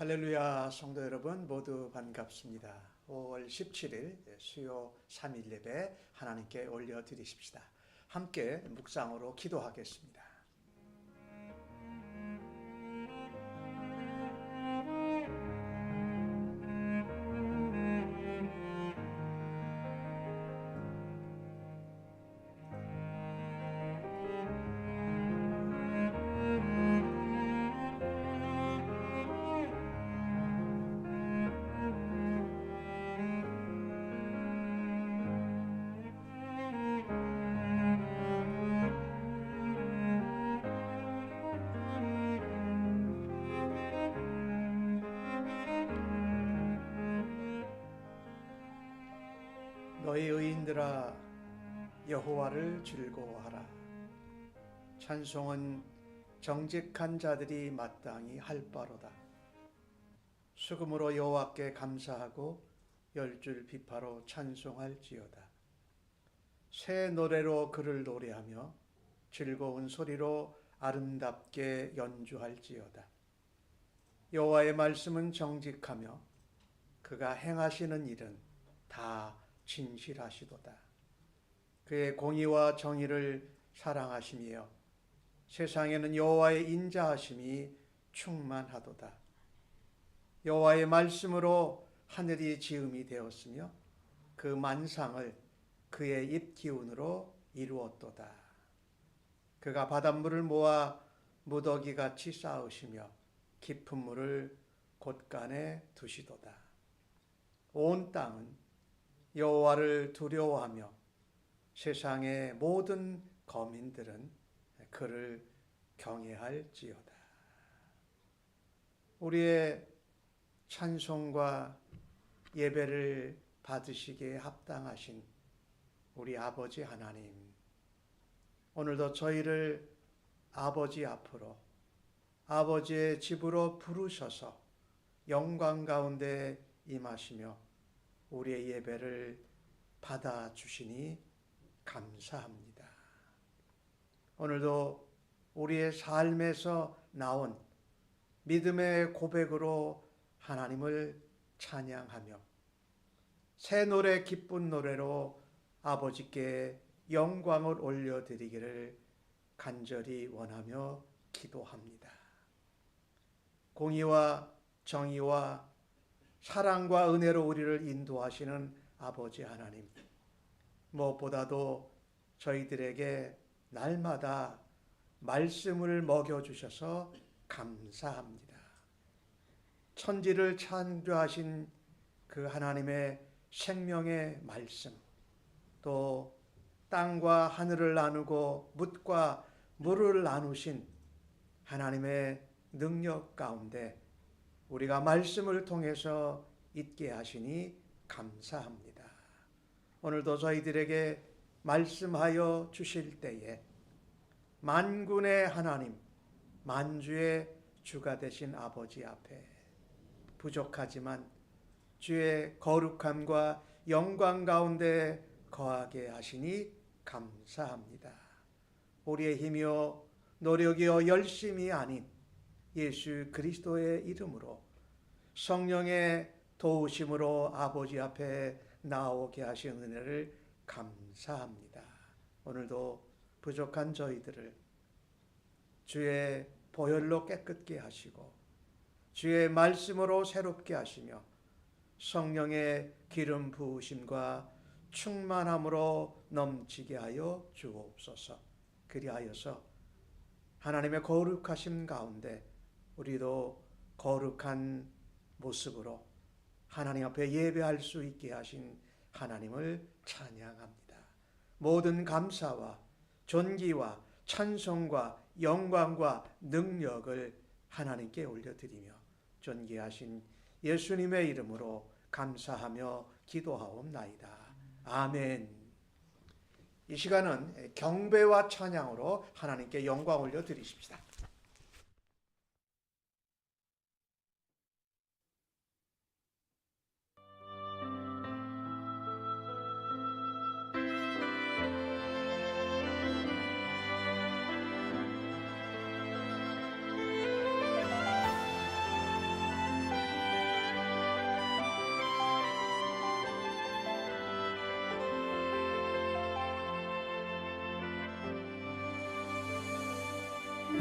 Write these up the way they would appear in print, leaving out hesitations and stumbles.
할렐루야, 성도 여러분 모두 반갑습니다. 5월 17일 수요 3일 예배 하나님께 올려드리십시다. 함께 묵상으로 기도하겠습니다. 너희 의인들아 여호와를 즐거워하라. 찬송은 정직한 자들이 마땅히 할 바로다. 수금으로 여호와께 감사하고 열줄 비파로 찬송할지어다. 새 노래로 그를 노래하며 즐거운 소리로 아름답게 연주할지어다. 여호와의 말씀은 정직하며 그가 행하시는 일은 다 진실하시도다. 그의 공의와 정의를 사랑하시며 세상에는 여호와의 인자하심이 충만하도다. 여호와의 말씀으로 하늘이 지음이 되었으며 그 만상을 그의 입 기운으로 이루었도다. 그가 바닷물을 모아 무더기같이 쌓으시며 깊은 물을 곳간에 두시도다. 온 땅은 여호와를 두려워하며 세상의 모든 거민들은 그를 경외할지어다. 우리의 찬송과 예배를 받으시기에 합당하신 우리 아버지 하나님, 오늘도 저희를 아버지 앞으로 아버지의 집으로 부르셔서 영광 가운데 임하시며 우리의 예배를 받아주시니 감사합니다. 오늘도 우리의 삶에서 나온 믿음의 고백으로 하나님을 찬양하며 새 노래 기쁜 노래로 아버지께 영광을 올려드리기를 간절히 원하며 기도합니다. 공의와 정의와 사랑과 은혜로 우리를 인도하시는 아버지 하나님, 무엇보다도 저희들에게 날마다 말씀을 먹여주셔서 감사합니다. 천지를 창조하신 그 하나님의 생명의 말씀, 또 땅과 하늘을 나누고 묻과 물을 나누신 하나님의 능력 가운데 우리가 말씀을 통해서 있게 하시니 감사합니다. 오늘도 저희들에게 말씀하여 주실 때에 만군의 하나님, 만주의 주가 되신 아버지 앞에 부족하지만 주의 거룩함과 영광 가운데 거하게 하시니 감사합니다. 우리의 힘이요 노력이요 열심이 아닌 예수 그리스도의 이름으로 성령의 도우심으로 아버지 앞에 나오게 하신 은혜를 감사합니다. 오늘도 부족한 저희들을 주의 보혈로 깨끗게 하시고 주의 말씀으로 새롭게 하시며 성령의 기름 부으심과 충만함으로 넘치게 하여 주옵소서. 그리하여서 하나님의 거룩하심 가운데 우리도 거룩한 모습으로 하나님 앞에 예배할 수 있게 하신 하나님을 찬양합니다. 모든 감사와 존귀와 찬송과 영광과 능력을 하나님께 올려드리며 존귀하신 예수님의 이름으로 감사하며 기도하옵나이다. 아멘. 이 시간은 경배와 찬양으로 하나님께 영광 올려드리십시다.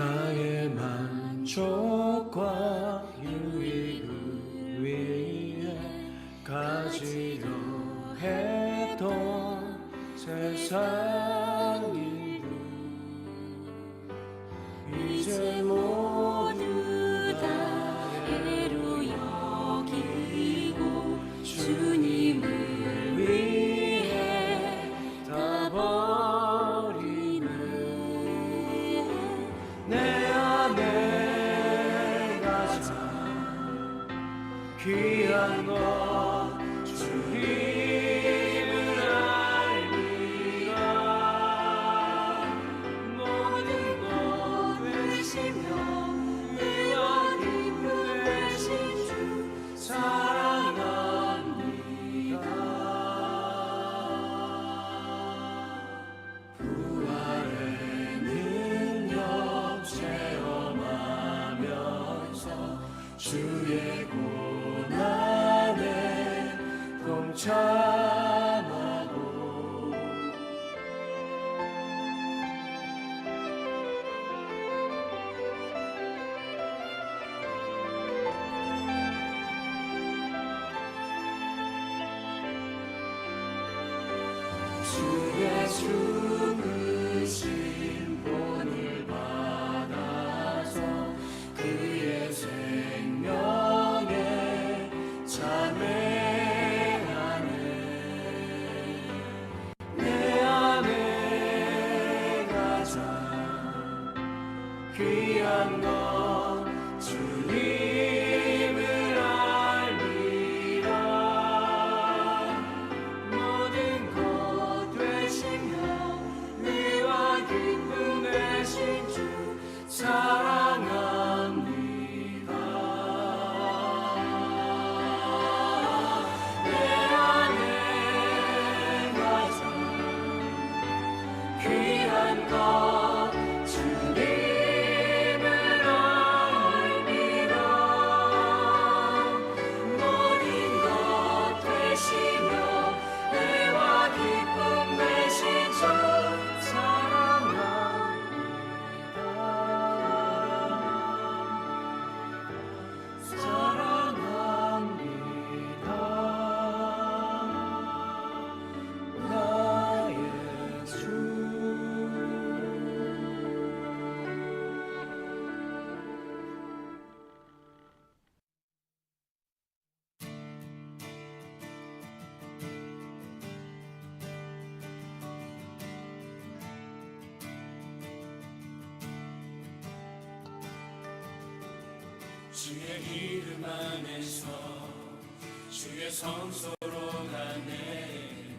나의 만족과 유익을 위해 가지려 했던 세상 일도 이제 모두 다 애로 여기고 주님을 위해 다 버리는 내 안에 가장 귀한 것 주님을 알리라. 모든 것 되시며 의와 기쁨 되신 주 사랑합니다. 부활의 능력 체험하면서 주의 고난에 동참하고 주의 죽으신 본을 받아서 그의 생명에 참회하네. 내 안에 가장 귀한 것 주님을 알리라. 모든 것 되시며 의와 기쁨 되신 주 사랑합니다. 내 안에 가장 귀한 것 주님을 알리라. 모든 것 되시며 의와 기쁨 되신 주 사랑합니다. 나의 주. 주의 이름 안에서 주의 성소로 가네.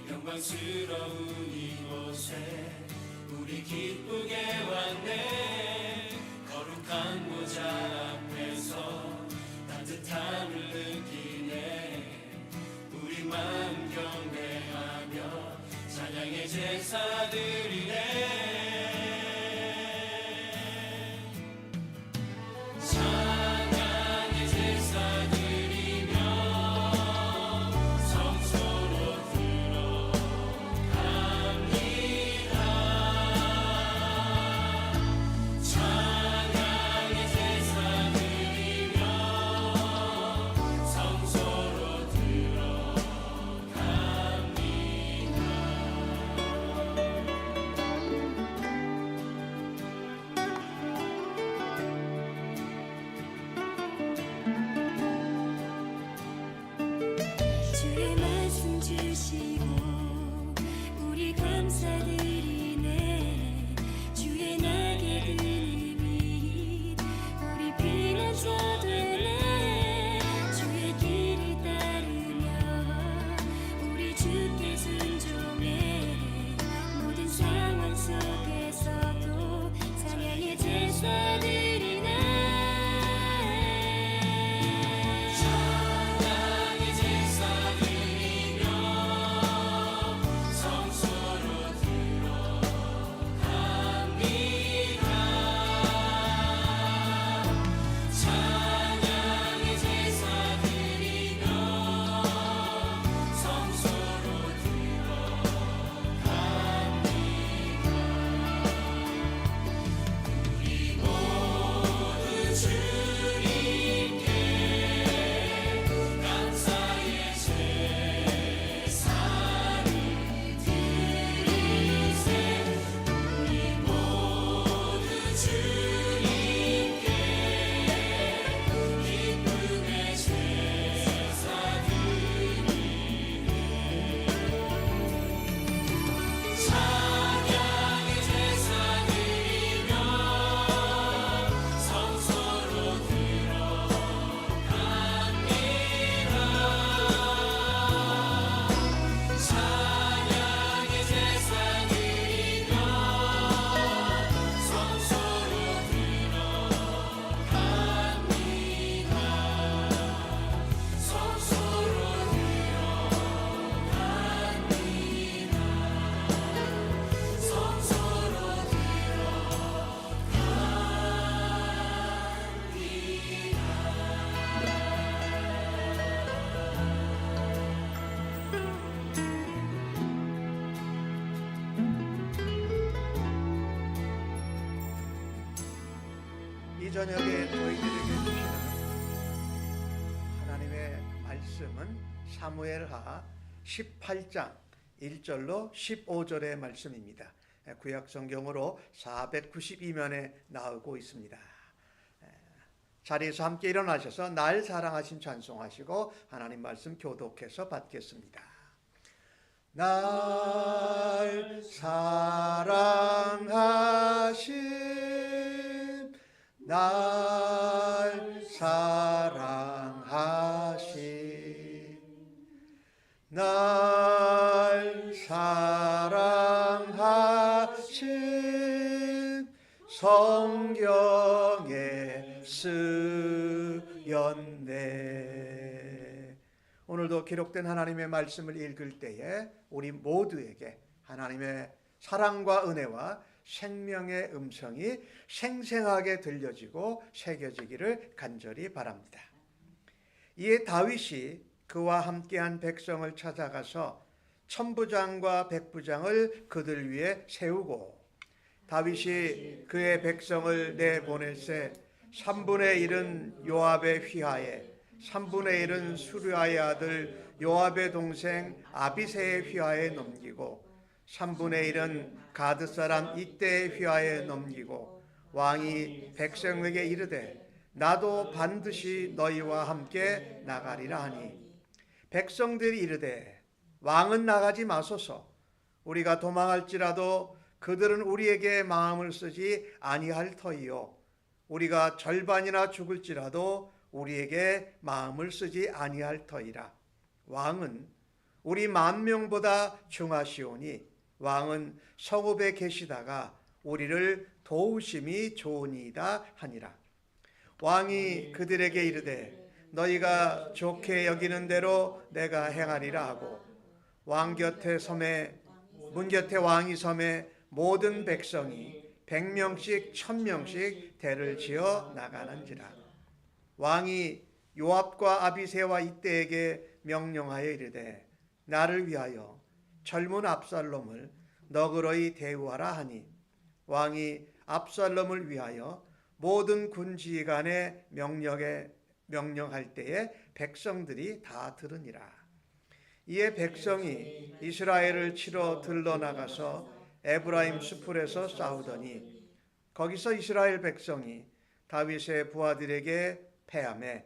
영광스러운 이곳에 우리 기쁘게 왔네. 거룩한 보좌 앞에서 따뜻함을 느끼네. 우리 마음 경배하며 찬양의 제사 드리네. 찬양의 제사 드리며 성소로 들어갑니다. 찬양의 제사 드리며 성소로 들어갑니다. 주의 말씀 주시고 우리 감사드리네. 주의 날개 그림이 우리 피난처 되네. 주의 길을 따르며 우리 주께 순종해. 모든 상황 속에서도 찬양의 제사 드리네. 찬양의 제사 드리며 성소로 들어갑니다. 찬양의 제사 드리며 성소로 들어갑니다. 우리 이 저녁에 저희들에게 주시는 하나님의 말씀은 사무엘하 18장 1절로 15절의 말씀입니다. 구약 성경으로 492면에 나오고 있습니다. 자리에서 함께 일어나셔서 날 사랑하심 찬송하시고 하나님 말씀 교독해서 받겠습니다. 날 사랑하심 날 사랑하심 날 사랑하심 성경에 쓰였네. 오늘도 기록된 하나님의 말씀을 읽을 때에 우리 모두에게 하나님의 사랑과 은혜와 생명의 음성이 생생하게 들려지고 새겨지기를 간절히 바랍니다. 이에 다윗이 그와 함께한 백성을 찾아가서 천부장과 백부장을 그들 위에 세우고 다윗이 그의 백성을 내보낼세 3분의 1은 요압의 휘하에 3분의 1은 수르야의 아들 요압의 동생 아비새의 휘하에 넘기고 3분의 1은 가드 사람 이때의 휘하에 넘기고 왕이 백성에게 이르되 나도 반드시 너희와 함께 나가리라 하니 백성들이 이르되 왕은 나가지 마소서. 우리가 도망할지라도 그들은 우리에게 마음을 쓰지 아니할 터이요 우리가 절반이나 죽을지라도 우리에게 마음을 쓰지 아니할 터이라. 왕은 우리 10,000명보다 중하시오니 왕은 성읍에 계시다가 우리를 도우심이 좋으니이다 하니라. 왕이 그들에게 이르되 너희가 좋게 여기는 대로 내가 행하리라 하고 왕 곁에 섬에 문 곁에 왕이 섬에 모든 백성이 100명씩 1000명씩 대를 지어 나가는지라. 왕이 요압과 아비새와 이때에게 명령하여 이르되 나를 위하여 젊은 압살롬을 너그러이 대우하라 하니 왕이 압살롬을 위하여 모든 군지휘관에 명령할 때에 백성들이 다 들으니라. 이에 백성이 이스라엘을 치러 들러나가서 에브라임 수풀에서 싸우더니 거기서 이스라엘 백성이 다윗의 부하들에게 패하매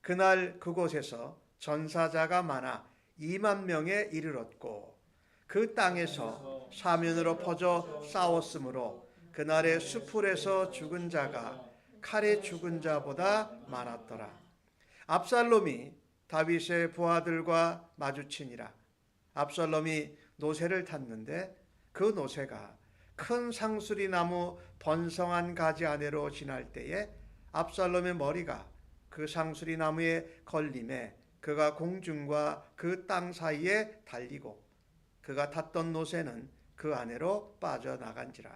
그날 그곳에서 전사자가 많아 20,000명에 이르렀고 그 땅에서 사면으로 퍼져 싸웠으므로 그날의 수풀에서 죽은 자가 칼에 죽은 자보다 많았더라. 압살롬이 다윗의 부하들과 마주치니라. 압살롬이 노새를 탔는데 그 노새가 큰 상수리 나무 번성한 가지 아래로 지날 때에 압살롬의 머리가 그 상수리 나무에 걸림에 그가 공중과 그 땅 사이에 달리고 그가 탔던 노새는 그 안으로 빠져나간지라.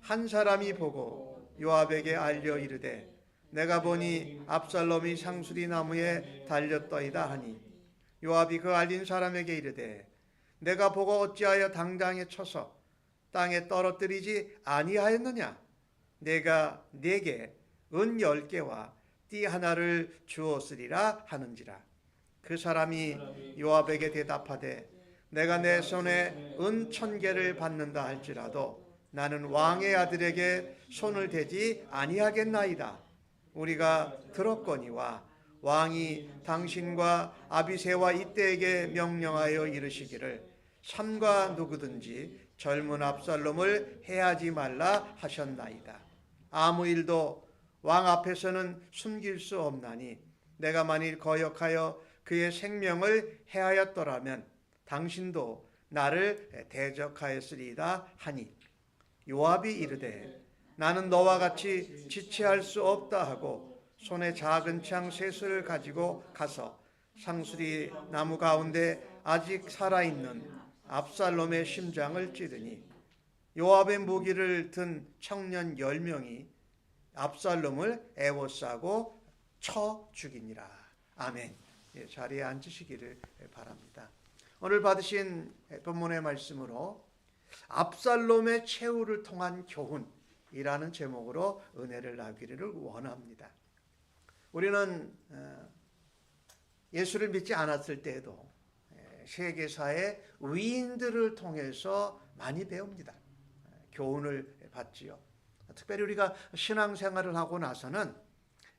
한 사람이 보고 요압에게 알려 이르되 내가 보니 압살롬이 상수리 나무에 달렸더이다 하니 요압이 그 알린 사람에게 이르되 내가 보고 어찌하여 당장에 쳐서 땅에 떨어뜨리지 아니하였느냐? 내가 네게 은 10개와 띠 하나를 주었으리라 하는지라. 그 사람이 요압에게 대답하되 내가 내 손에 은 1,000개를 받는다 할지라도 나는 왕의 아들에게 손을 대지 아니하겠나이다. 우리가 들었거니와 왕이 당신과 아비새와 이때에게 명령하여 이르시기를 삼가 누구든지 젊은 압살롬을 해하지 말라 하셨나이다. 아무 일도 왕 앞에서는 숨길 수 없나니 내가 만일 거역하여 그의 생명을 해하였더라면 당신도 나를 대적하였으리이다 하니 요압이 이르되 나는 너와 같이 지체할 수 없다 하고 손에 작은 창 3수를 가지고 가서 상수리 나무 가운데 아직 살아있는 압살롬의 심장을 찌르니 요압의 무기를 든 청년 10명이 압살롬을 에워싸고 쳐 죽이니라. 아멘. 자리에 앉으시기를 바랍니다. 오늘 받으신 본문의 말씀으로 압살롬의 최후를 통한 교훈, 이라는 제목으로 은혜를 나누기를 원합니다. 우리는 예수를 믿지 않았을 때에도 세계사의 위인들을 통해서 많이 배웁니다. 교훈을 받지요. 특별히 우리가 신앙생활을 하고 나서는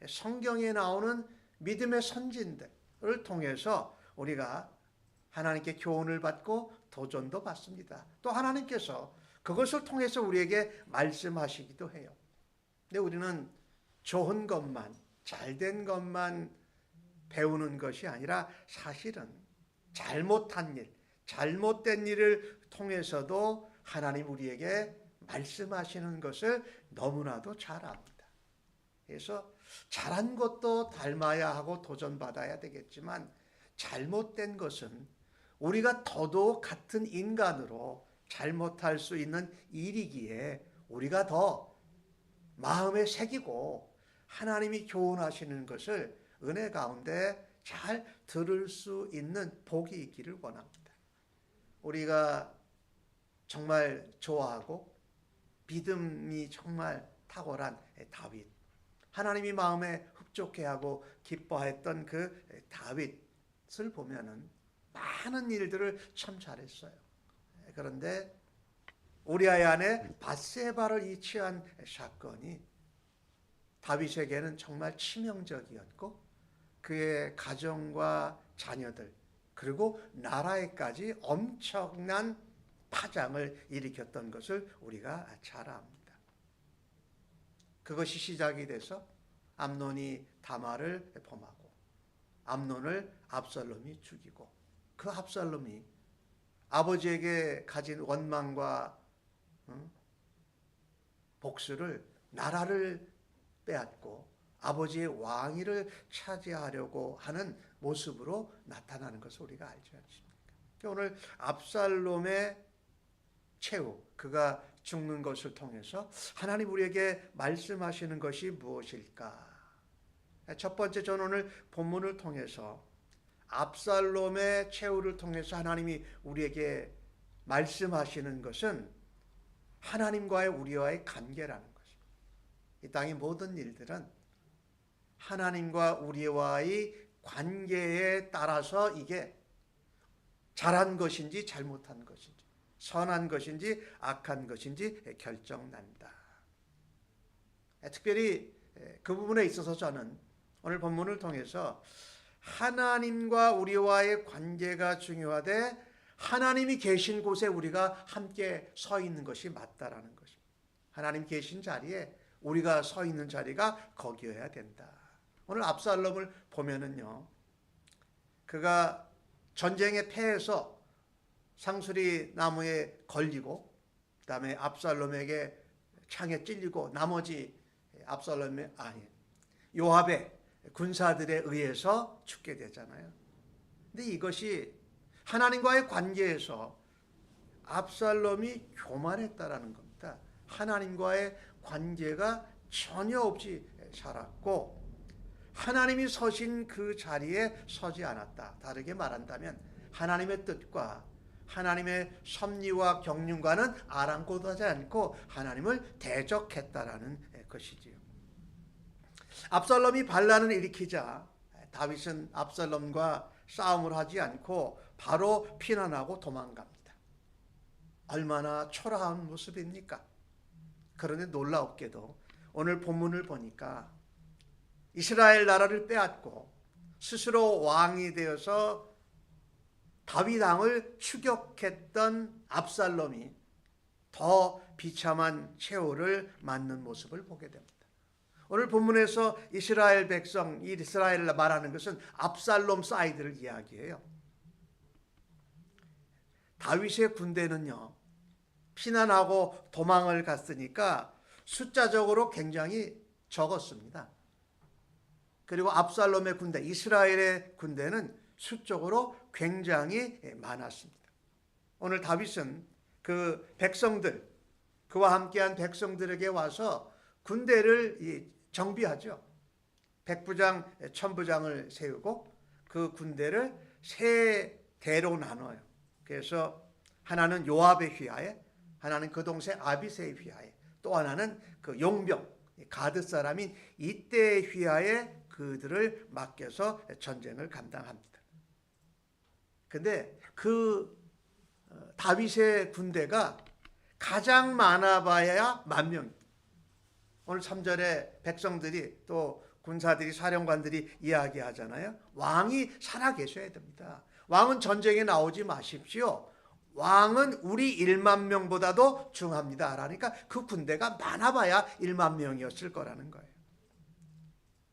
성경에 나오는 믿음의 선진들을 통해서 우리가 하나님께 교훈을 받고 도전도 받습니다. 또 하나님께서 그것을 통해서 우리에게 말씀하시기도 해요. 근데 우리는 좋은 것만, 잘된 것만 배우는 것이 아니라 사실은 잘못한 일, 잘못된 일을 통해서도 하나님 우리에게 말씀하시는 것을 너무나도 잘 압니다. 그래서 잘한 것도 닮아야 하고 도전받아야 되겠지만 잘못된 것은 우리가 더더욱 같은 인간으로 잘못할 수 있는 일이기에 우리가 더 마음에 새기고 하나님이 교훈하시는 것을 은혜 가운데 잘 들을 수 있는 복이 있기를 원합니다. 우리가 정말 좋아하고 믿음이 정말 탁월한 다윗, 하나님이 마음에 흡족해하고 기뻐했던 그 다윗을 보면은 많은 일들을 참 잘했어요. 그런데 우리아의 아내 밧세바를 이치한 사건이 다윗에게는 정말 치명적이었고 그의 가정과 자녀들 그리고 나라에까지 엄청난 파장을 일으켰던 것을 우리가 잘 압니다. 그것이 시작이 돼서 암논이 다말을 범하고 암논을 압살롬이 죽이고 그 압살롬이 아버지에게 가진 원망과 복수를 나라를 빼앗고 아버지의 왕위를 차지하려고 하는 모습으로 나타나는 것을 우리가 알지 않습니까? 오늘 압살롬의 최후, 그가 죽는 것을 통해서 하나님 우리에게 말씀하시는 것이 무엇일까? 첫 번째, 저는 오늘 본문을 통해서 압살롬의 최후를 통해서 하나님이 우리에게 말씀하시는 것은 하나님과의 우리와의 관계라는 것입니다. 이 땅의 모든 일들은 하나님과 우리와의 관계에 따라서 이게 잘한 것인지 잘못한 것인지 선한 것인지 악한 것인지 결정난다. 특별히 그 부분에 있어서 저는 오늘 본문을 통해서 하나님과 우리와의 관계가 중요하되 하나님이 계신 곳에 우리가 함께 서 있는 것이 맞다라는 것입니다. 하나님 계신 자리에 우리가 서 있는 자리가 거기여야 된다. 오늘 압살롬을 보면은요, 그가 전쟁에 패해서 상수리 나무에 걸리고 그다음에 압살롬에게 창에 찔리고 나머지 요압의 군사들에 의해서 죽게 되잖아요. 근데 이것이 하나님과의 관계에서 압살롬이 교만했다라는 겁니다. 하나님과의 관계가 전혀 없이 살았고 하나님이 서신 그 자리에 서지 않았다. 다르게 말한다면 하나님의 뜻과 하나님의 섭리와 경륜과는 아랑곳 하지 않고 하나님을 대적했다라는 것이지요. 압살롬이 반란을 일으키자 다윗은 압살롬과 싸움을 하지 않고 바로 피난하고 도망갑니다. 얼마나 초라한 모습입니까? 그런데 놀랍게도 오늘 본문을 보니까 이스라엘 나라를 빼앗고 스스로 왕이 되어서 다윗 왕을 추격했던 압살롬이 더 비참한 최후를 맞는 모습을 보게 됩니다. 오늘 본문에서 이스라엘 백성, 이스라엘을 말하는 것은 압살롬 사이드를 이야기해요. 다윗의 군대는요, 피난하고 도망을 갔으니까 숫자적으로 굉장히 적었습니다. 그리고 압살롬의 군대, 이스라엘의 군대는 수적으로 굉장히 많았습니다. 오늘 다윗은 그 백성들, 그와 함께한 백성들에게 와서 군대를 정비하죠. 백부장, 천부장을 세우고 그 군대를 세 대로 나눠요. 그래서 하나는 요압의 휘하에, 하나는 그 동생 아비새의 휘하에, 또 또 하나는 그 용병 가드 사람인 이때 휘하에 그들을 맡겨서 전쟁을 감당합니다. 근데 그 다윗의 군대가 가장 많아봐야 10,000명. 오늘 3절에 백성들이 또 군사들이 사령관들이 이야기하잖아요. 왕이 살아계셔야 됩니다. 왕은 전쟁에 나오지 마십시오. 왕은 우리 10,000명보다도 중합니다. 그러니까 그 군대가 많아봐야 10,000명이었을 거라는 거예요.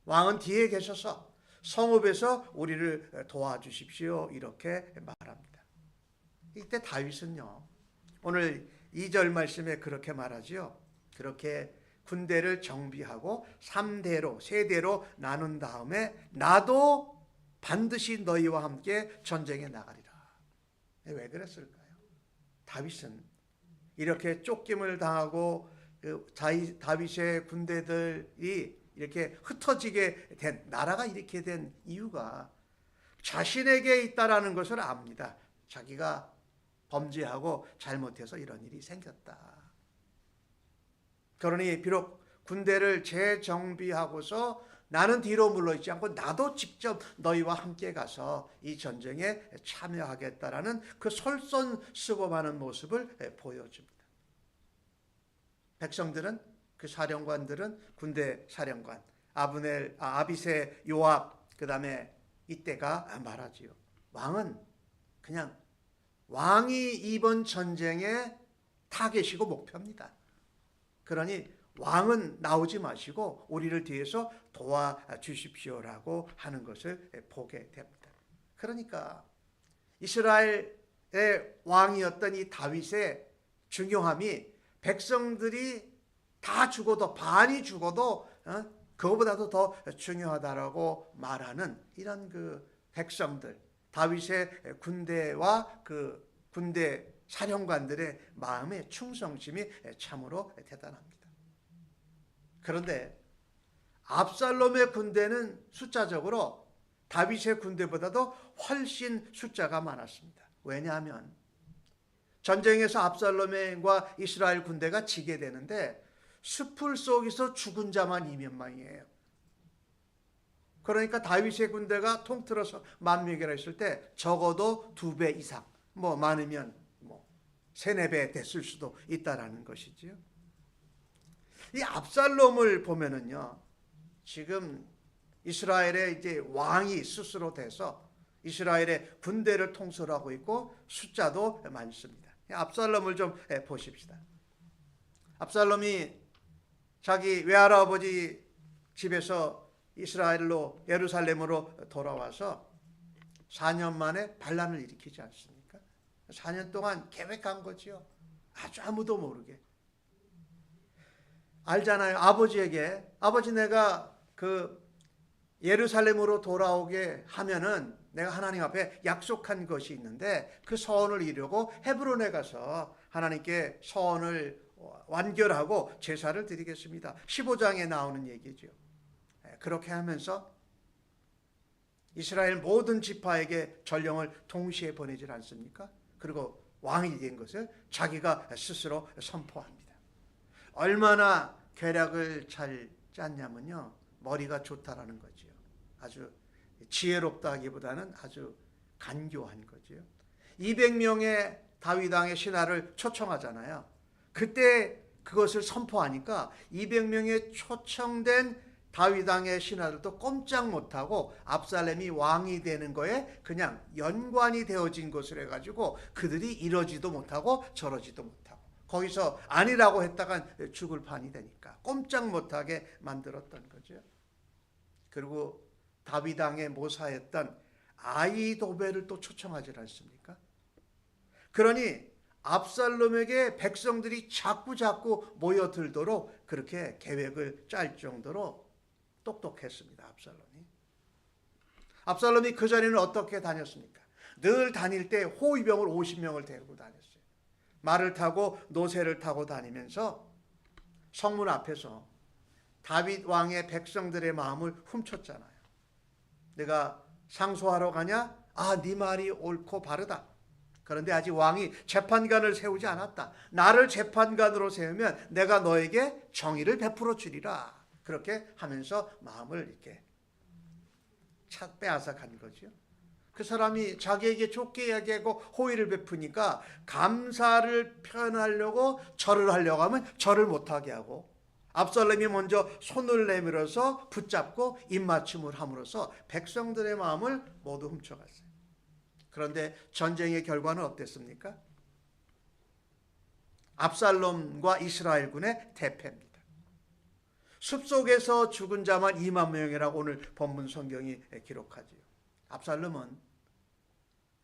왕은 뒤에 계셔서 성읍에서 우리를 도와주십시오. 이렇게 말합니다. 이때 다윗은요, 오늘 2절 말씀에 그렇게 말하지요. 그렇게 군대를 정비하고 3대로 세대로 나눈 다음에 나도 반드시 너희와 함께 전쟁에 나가리라. 왜 그랬을까요? 다윗은 이렇게 쫓김을 당하고 다윗의 군대들이 이렇게 흩어지게 된, 나라가 이렇게 된 이유가 자신에게 있다라는 것을 압니다. 자기가 범죄하고 잘못해서 이런 일이 생겼다. 그러니 비록 군대를 재정비하고서 나는 뒤로 물러있지 않고 나도 직접 너희와 함께 가서 이 전쟁에 참여하겠다라는 그 솔선수범하는 모습을 보여줍니다. 백성들은, 그 사령관들은, 군대 사령관 아비새 요압, 그 다음에 이때가 말하지요. 왕은 그냥 왕이 이번 전쟁의 타겟이고 목표입니다. 그러니 왕은 나오지 마시고 우리를 뒤에서 도와주십시오라고 하는 것을 보게 됩니다. 그러니까 이스라엘의 왕이었던 이 다윗의 중요함이 백성들이 다 죽어도, 반이 죽어도 그거보다도 더 중요하다라고 말하는 이런 그 백성들, 다윗의 군대와 그 군대 사령관들의 마음의 충성심이 참으로 대단합니다. 그런데 압살롬의 군대는 숫자적으로 다윗의 군대보다도 훨씬 숫자가 많았습니다. 왜냐하면 전쟁에서 압살롬과 이스라엘 군대가 지게 되는데 숲을 속에서 죽은 자만 20,000명이에요. 그러니까 다윗의 군대가 통틀어서 10,000명이라 했을 때 적어도 2배 이상, 많으면 3, 4배 됐을 수도 있다라는 것이지요. 이 압살롬을 보면은요, 지금 이스라엘의 이제 왕이 스스로 돼서 이스라엘의 군대를 통솔하고 있고 숫자도 많습니다. 압살롬을 좀 보십시다. 압살롬이 자기 외할아버지 집에서 이스라엘로 예루살렘으로 돌아와서 4년 만에 반란을 일으키지 않습니까? 4년 동안 계획한 거지요. 아주 아무도 모르게. 알잖아요. 아버지에게, 아버지 내가 그 예루살렘으로 돌아오게 하면은 내가 하나님 앞에 약속한 것이 있는데 그 서원을 이루고 헤브론에 가서 하나님께 서원을 완결하고 제사를 드리겠습니다. 15장에 나오는 얘기죠. 그렇게 하면서 이스라엘 모든 지파에게 전령을 동시에 보내질 않습니까? 그리고 왕이 된 것을 자기가 스스로 선포합니다. 얼마나 계략을 잘 짰냐면요, 머리가 좋다라는 거지요. 아주 지혜롭다기보다는 아주 간교한 거지요. 200명의 다윗 왕의 신하를 초청하잖아요. 그때 그것을 선포하니까 200명의 초청된 다윗 왕의 신하들도 꼼짝 못하고 압살롬이 왕이 되는 거에 그냥 연관이 되어진 것을 해가지고 그들이 이러지도 못하고 저러지도 못하고 거기서 아니라고 했다간 죽을 판이 되니까 꼼짝 못하게 만들었던 거죠. 그리고 다윗 왕의 모사였던 아히도벨을 또 초청하지 않습니까? 그러니 압살롬에게 백성들이 자꾸 모여들도록 그렇게 계획을 짤 정도로 똑똑했습니다. 압살롬이 그 전에는 어떻게 다녔습니까? 늘 다닐 때 호위병을 50명을 데리고 다녔어요. 말을 타고 노새를 타고 다니면서 성문 앞에서 다윗 왕의 백성들의 마음을 훔쳤잖아요. 내가 상소하러 가냐? 아, 네 말이 옳고 바르다. 그런데 아직 왕이 재판관을 세우지 않았다. 나를 재판관으로 세우면 내가 너에게 정의를 베풀어 주리라. 그렇게 하면서 마음을 이렇게 빼앗아 간 거죠. 그 사람이 자기에게 좋게 이야기하고 호의를 베푸니까 감사를 표현하려고 절을 하려고 하면 절을 못하게 하고, 압살롬이 먼저 손을 내밀어서 붙잡고 입맞춤을 함으로써 백성들의 마음을 모두 훔쳐갔어요. 그런데 전쟁의 결과는 어땠습니까? 압살롬과 이스라엘군의 대패입니다. 숲속에서 죽은 자만 2만 명이라고 오늘 본문 성경이 기록하지요. 압살롬은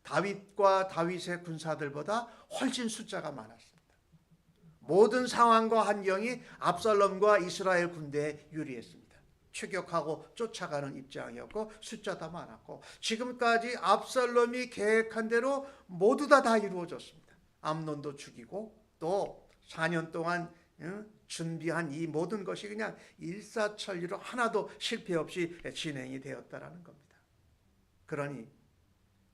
다윗과 다윗의 군사들보다 훨씬 숫자가 많았습니다. 모든 상황과 환경이 압살롬과 이스라엘 군대에 유리했습니다. 추격하고 쫓아가는 입장이었고 숫자도 많았고, 지금까지 압살롬이 계획한 대로 모두 다 이루어졌습니다. 암논도 죽이고 또 4년 동안 준비한 이 모든 것이 그냥 일사천리로 하나도 실패 없이 진행이 되었다라는 겁니다. 그러니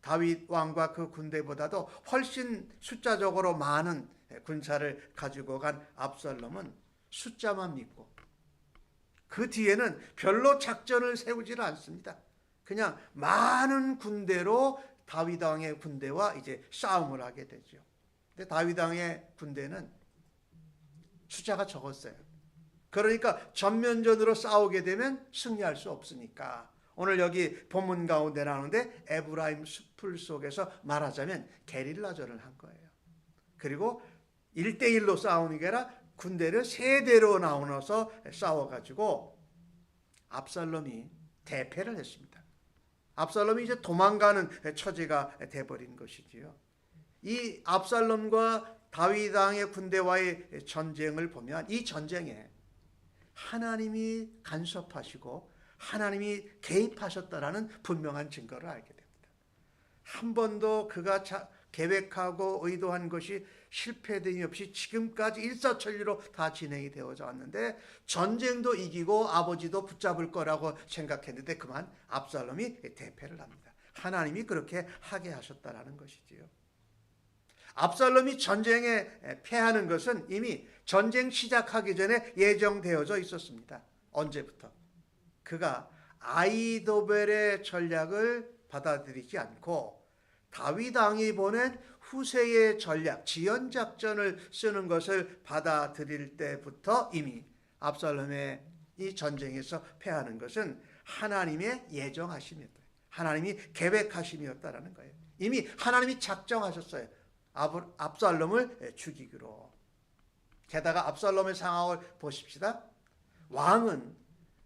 다윗 왕과 그 군대보다도 훨씬 숫자적으로 많은 군사를 가지고 간 압살롬은 숫자만 믿고 그 뒤에는 별로 작전을 세우지를 않습니다. 그냥 많은 군대로 다윗 왕의 군대와 이제 싸움을 하게 되죠. 근데 다윗 왕의 군대는 숫자가 적었어요. 그러니까 전면전으로 싸우게 되면 승리할 수 없으니까 오늘 여기 본문 가운데 나오는데 에브라임 숲을 속에서 말하자면 게릴라전을 한 거예요. 그리고 1대1로 싸우는 게 아니라 군대를 3대로 나눠서 싸워가지고 압살롬이 대패를 했습니다. 압살롬이 이제 도망가는 처지가 돼버린 것이지요. 이 압살롬과 다윗 왕의 군대와의 전쟁을 보면 이 전쟁에 하나님이 간섭하시고 하나님이 개입하셨다라는 분명한 증거를 알게 됩니다. 한 번도 그가 계획하고 의도한 것이 실패됨이 없이 지금까지 일사천리로 다 진행이 되어져 왔는데, 전쟁도 이기고 아버지도 붙잡을 거라고 생각했는데 그만 압살롬이 대패를 합니다. 하나님이 그렇게 하게 하셨다라는 것이지요. 압살롬이 전쟁에 패하는 것은 이미 전쟁 시작하기 전에 예정되어져 있었습니다. 언제부터? 그가 아히도벨의 전략을 받아들이지 않고 다윗 왕이 보낸 후세의 전략, 지연작전을 쓰는 것을 받아들일 때부터 이미 압살롬의 이 전쟁에서 패하는 것은 하나님의 예정하심이었다. 하나님이 계획하심이었다라는 거예요. 이미 하나님이 작정하셨어요. 압살롬을 죽이기로. 게다가 압살롬의 상황을 보십시다. 왕은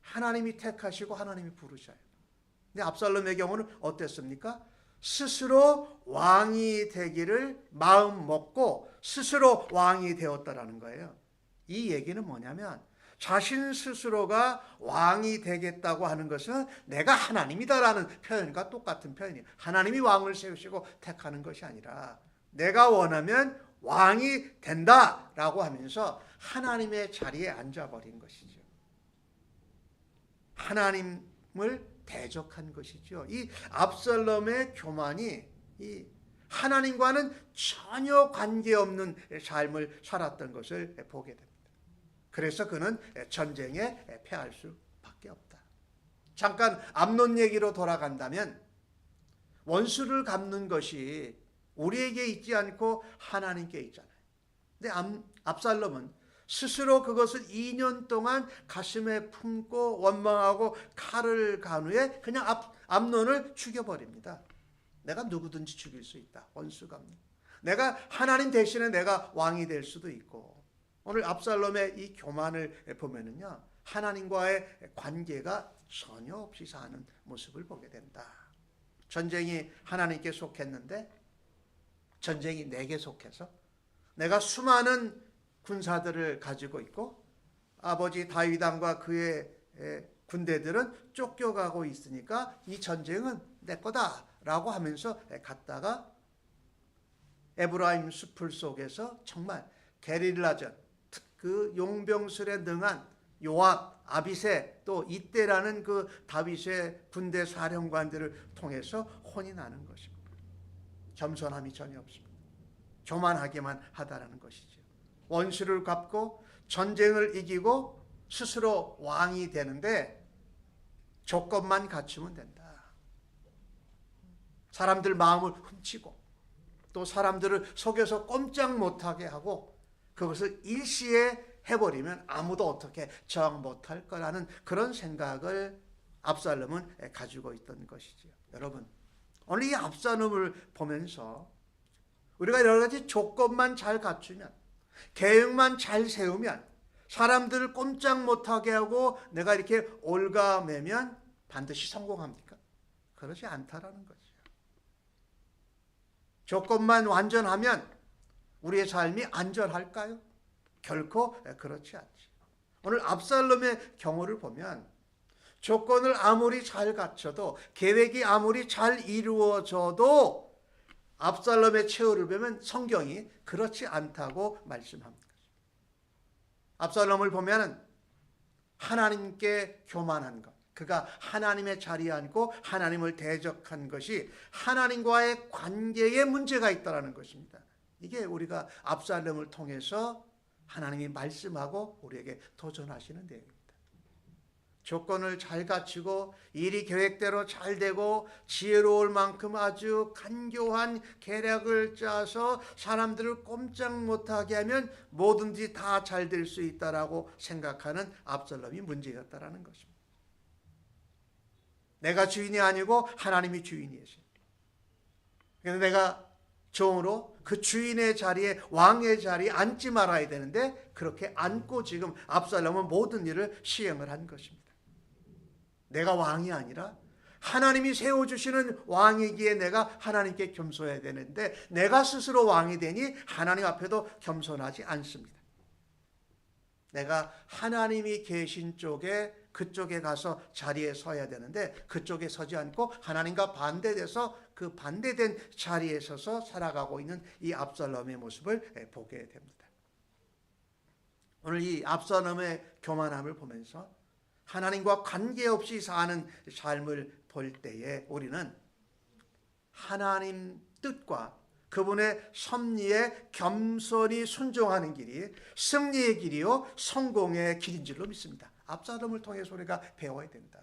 하나님이 택하시고 하나님이 부르셔요. 근데 압살롬의 경우는 어땠습니까? 스스로 왕이 되기를 마음 먹고 스스로 왕이 되었다라는 거예요. 이 얘기는 뭐냐면 자신 스스로가 왕이 되겠다고 하는 것은 내가 하나님이다라는 표현과 똑같은 표현이에요. 하나님이 왕을 세우시고 택하는 것이 아니라 내가 원하면 왕이 된다라고 하면서 하나님의 자리에 앉아버린 것이죠. 하나님을 대적한 것이죠. 이 압살롬의 교만이 이 하나님과는 전혀 관계없는 삶을 살았던 것을 보게 됩니다. 그래서 그는 전쟁에 패할 수밖에 없다. 잠깐 암논 얘기로 돌아간다면 원수를 갚는 것이 우리에게 있지 않고 하나님께 있잖아요. 근데 압살롬은 스스로 그것을 2년 동안 가슴에 품고 원망하고 칼을 간 후에 그냥 암논을 죽여버립니다. 내가 누구든지 죽일 수 있다. 원수 갚는. 내가 하나님 대신에 내가 왕이 될 수도 있고. 오늘 압살롬의 이 교만을 보면은요, 하나님과의 관계가 전혀 없이 사는 모습을 보게 된다. 전쟁이 하나님께 속했는데 전쟁이 내게 속해서 내가 수많은 군사들을 가지고 있고 아버지 다윗 왕과 그의 군대들은 쫓겨가고 있으니까 이 전쟁은 내 거다라고 하면서 갔다가 에브라임 숲을 속에서 정말 게릴라전, 그 용병술에 능한 요압, 아비새, 또 이때라는 그 다윗의 군대 사령관들을 통해서 혼이 나는 것입니다. 겸손함이 전혀 없습니다. 교만하게만 하다라는 것이죠. 원수를 갚고 전쟁을 이기고 스스로 왕이 되는데 조건만 갖추면 된다. 사람들 마음을 훔치고 또 사람들을 속여서 꼼짝 못하게 하고 그것을 일시에 해버리면 아무도 어떻게 저항 못할 거라는 그런 생각을 압살롬은 가지고 있던 것이죠. 여러분, 오늘 이 압살롬을 보면서 우리가 여러 가지 조건만 잘 갖추면, 계획만 잘 세우면, 사람들을 꼼짝 못하게 하고 내가 이렇게 올가매면 반드시 성공합니까? 그렇지 않다라는 거죠. 조건만 완전하면 우리의 삶이 안전할까요? 결코 그렇지 않지. 오늘 압살롬의 경우를 보면 조건을 아무리 잘 갖춰도, 계획이 아무리 잘 이루어져도 압살롬의 최후를 보면 성경이 그렇지 않다고 말씀합니다. 압살롬을 보면 하나님께 교만한 것, 그가 하나님의 자리에 앉고 하나님을 대적한 것이 하나님과의 관계에 문제가 있다는 것입니다. 이게 우리가 압살롬을 통해서 하나님이 말씀하고 우리에게 도전하시는 내용입니다. 조건을 잘 갖추고 일이 계획대로 잘 되고 지혜로울 만큼 아주 간교한 계략을 짜서 사람들을 꼼짝 못하게 하면 뭐든지 다 잘 될 수 있다라고 생각하는 압살롬이 문제였다라는 것입니다. 내가 주인이 아니고 하나님이 주인이었어요. 그래서 내가 종으로 그 주인의 자리에, 왕의 자리에 앉지 말아야 되는데 그렇게 앉고 지금 압살롬은 모든 일을 시행을 한 것입니다. 내가 왕이 아니라 하나님이 세워주시는 왕이기에 내가 하나님께 겸손해야 되는데 내가 스스로 왕이 되니 하나님 앞에도 겸손하지 않습니다. 내가 하나님이 계신 쪽에, 그쪽에 가서 자리에 서야 되는데 그쪽에 서지 않고 하나님과 반대돼서 그 반대된 자리에 서서 살아가고 있는 이 압살롬의 모습을 보게 됩니다. 오늘 이 압살롬의 교만함을 보면서 하나님과 관계없이 사는 삶을 볼 때에 우리는 하나님 뜻과 그분의 섭리에 겸손히 순종하는 길이 승리의 길이요 성공의 길인 줄로 믿습니다. 압살롬을 통해서 우리가 배워야 된다.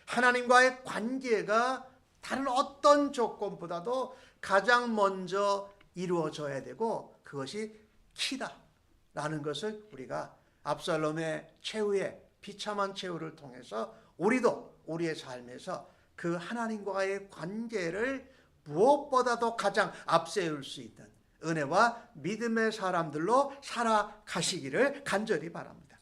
하나님과의 관계가 다른 어떤 조건보다도 가장 먼저 이루어져야 되고 그것이 키다라는 것을 우리가 압살롬의 최후의 비참한 최후를 통해서 우리도 우리의 삶에서 그 하나님과의 관계를 무엇보다도 가장 앞세울 수 있는 은혜와 믿음의 사람들로 살아가시기를 간절히 바랍니다.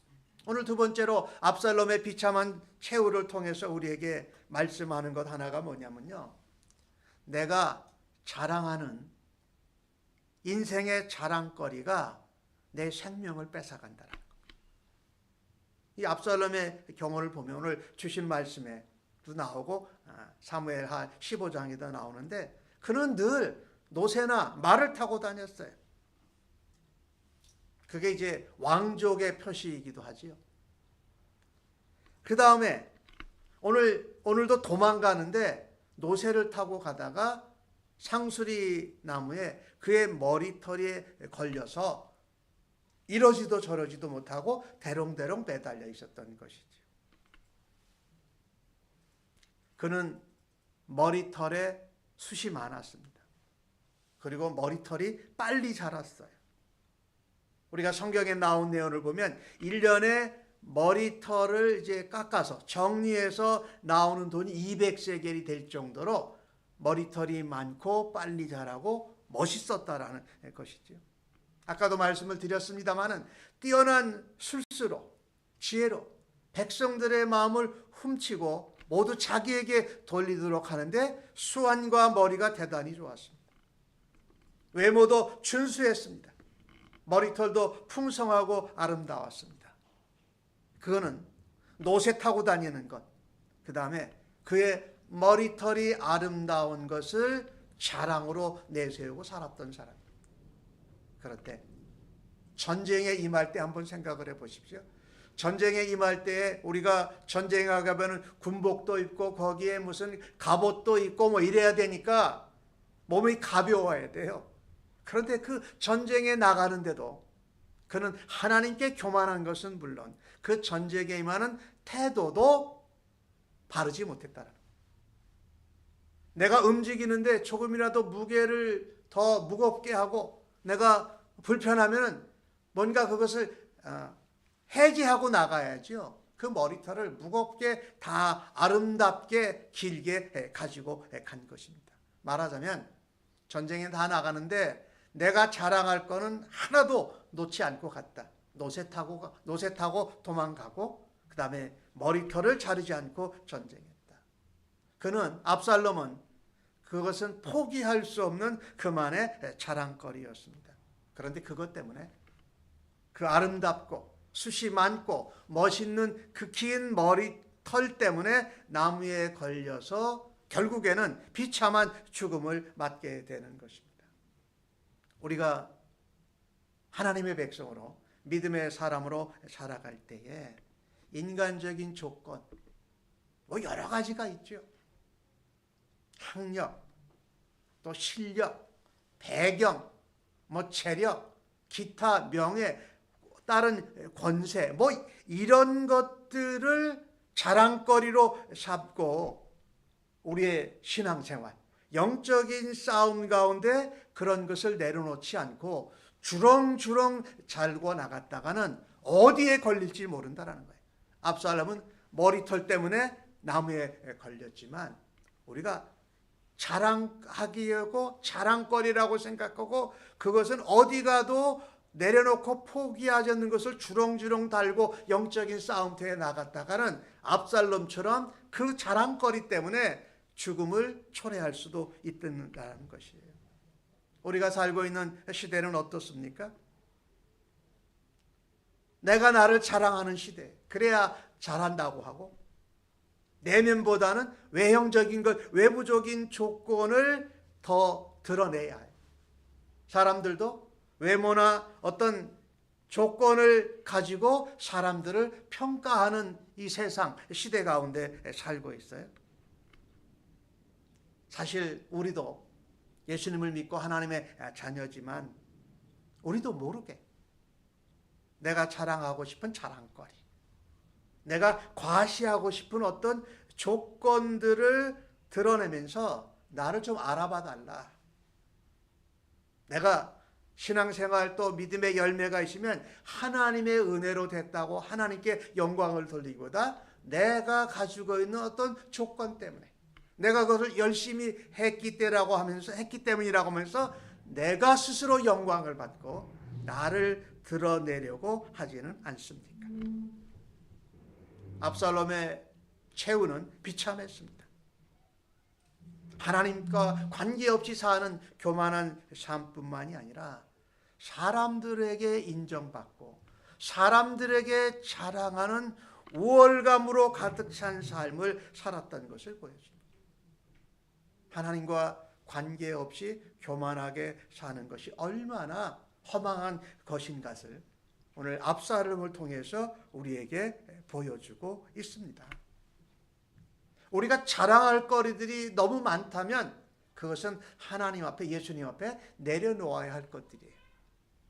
오늘 두 번째로 압살롬의 비참한 최후를 통해서 우리에게 말씀하는 것 하나가 뭐냐면요, 내가 자랑하는 인생의 자랑거리가 내 생명을 뺏어간다는 것. 이 압살롬의 경우를 보면 오늘 주신 말씀에도 나오고 사무엘하 15장에도 나오는데 그는 늘 노새나 말을 타고 다녔어요. 그게 이제 왕족의 표시이기도 하지요. 그 다음에 오늘도 도망가는데 노새를 타고 가다가 상수리 나무에 그의 머리털에 걸려서 이러지도 저러지도 못하고 대롱대롱 매달려 있었던 것이죠. 그는 머리털에 숱이 많았습니다. 그리고 머리털이 빨리 자랐어요. 우리가 성경에 나온 내용을 보면 1년에 머리털을 이제 깎아서 정리해서 나오는 돈이 200세겔이 될 정도로 머리털이 많고 빨리 자라고 멋있었다라는 것이죠. 아까도 말씀을 드렸습니다마는 뛰어난 술수로, 지혜로 백성들의 마음을 훔치고 모두 자기에게 돌리도록 하는데 수완과 머리가 대단히 좋았습니다. 외모도 준수했습니다. 머리털도 풍성하고 아름다웠습니다. 그거는 노새 타고 다니는 것, 그 다음에 그의 머리털이 아름다운 것을 자랑으로 내세우고 살았던 사람입니다. 그런데 전쟁에 임할 때 한번 생각을 해보십시오. 전쟁에 임할 때 우리가 전쟁에 가면 군복도 입고 거기에 무슨 갑옷도 입고 뭐 이래야 되니까 몸이 가벼워야 돼요. 그런데 그 전쟁에 나가는데도 그는 하나님께 교만한 것은 물론 그 전쟁에 임하는 태도도 바르지 못했다는 거예요. 내가 움직이는데 조금이라도 무게를 더 무겁게 하고 내가 불편하면 뭔가 그것을 해제하고 나가야죠. 그 머리털을 무겁게 다 아름답게 길게 가지고 간 것입니다. 말하자면 전쟁에 다 나가는데 내가 자랑할 거는 하나도 놓지 않고 갔다. 노새 타고 도망가고 그 다음에 머리털을 자르지 않고 전쟁했다. 그는 압살롬은 그것은 포기할 수 없는 그만의 자랑거리였습니다. 그런데 그것 때문에 그 아름답고 숱이 많고 멋있는 그 긴 머리털 때문에 나무에 걸려서 결국에는 비참한 죽음을 맞게 되는 것입니다. 우리가 하나님의 백성으로 믿음의 사람으로 살아갈 때에 인간적인 조건 뭐 여러 가지가 있죠. 학력, 또 실력, 배경, 뭐 체력, 기타 명예, 다른 권세, 뭐 이런 것들을 자랑거리로 삼고 우리의 신앙생활, 영적인 싸움 가운데 그런 것을 내려놓지 않고 주렁주렁 잘고 나갔다가는 어디에 걸릴지 모른다라는 거예요. 압살롬은 머리털 때문에 나무에 걸렸지만 우리가 자랑하기하고 자랑거리라고 생각하고 그것은 어디 가도 내려놓고 포기하지 않는 것을 주렁주렁 달고 영적인 싸움터에 나갔다가는 압살롬처럼 그 자랑거리 때문에 죽음을 초래할 수도 있다는 것이에요. 우리가 살고 있는 시대는 어떻습니까? 내가 나를 자랑하는 시대. 그래야 잘한다고 하고 내면보다는 외형적인 것, 외부적인 조건을 더 드러내야 해요. 사람들도 외모나 어떤 조건을 가지고 사람들을 평가하는 이 세상, 시대 가운데 살고 있어요. 사실 우리도 예수님을 믿고 하나님의 자녀지만 우리도 모르게 내가 자랑하고 싶은 자랑거리, 내가 과시하고 싶은 어떤 조건들을 드러내면서 나를 좀 알아봐 달라. 내가 신앙생활 또 믿음의 열매가 있으면 하나님의 은혜로 됐다고 하나님께 영광을 돌리기보다 내가 가지고 있는 어떤 조건 때문에 내가 그것을 열심히 했기 때문이라고 하면서 내가 스스로 영광을 받고 나를 드러내려고 하지는 않습니까? 압살롬의 최후는 비참했습니다. 하나님과 관계없이 사는 교만한 삶뿐만이 아니라 사람들에게 인정받고 사람들에게 자랑하는 우월감으로 가득 찬 삶을 살았던 것을 보여줍니다. 하나님과 관계없이 교만하게 사는 것이 얼마나 허망한 것인가를 오늘 압살롬을 통해서 우리에게 보여주고 있습니다. 우리가 자랑할 거리들이 너무 많다면 그것은 하나님 앞에, 예수님 앞에 내려놓아야 할 것들이에요.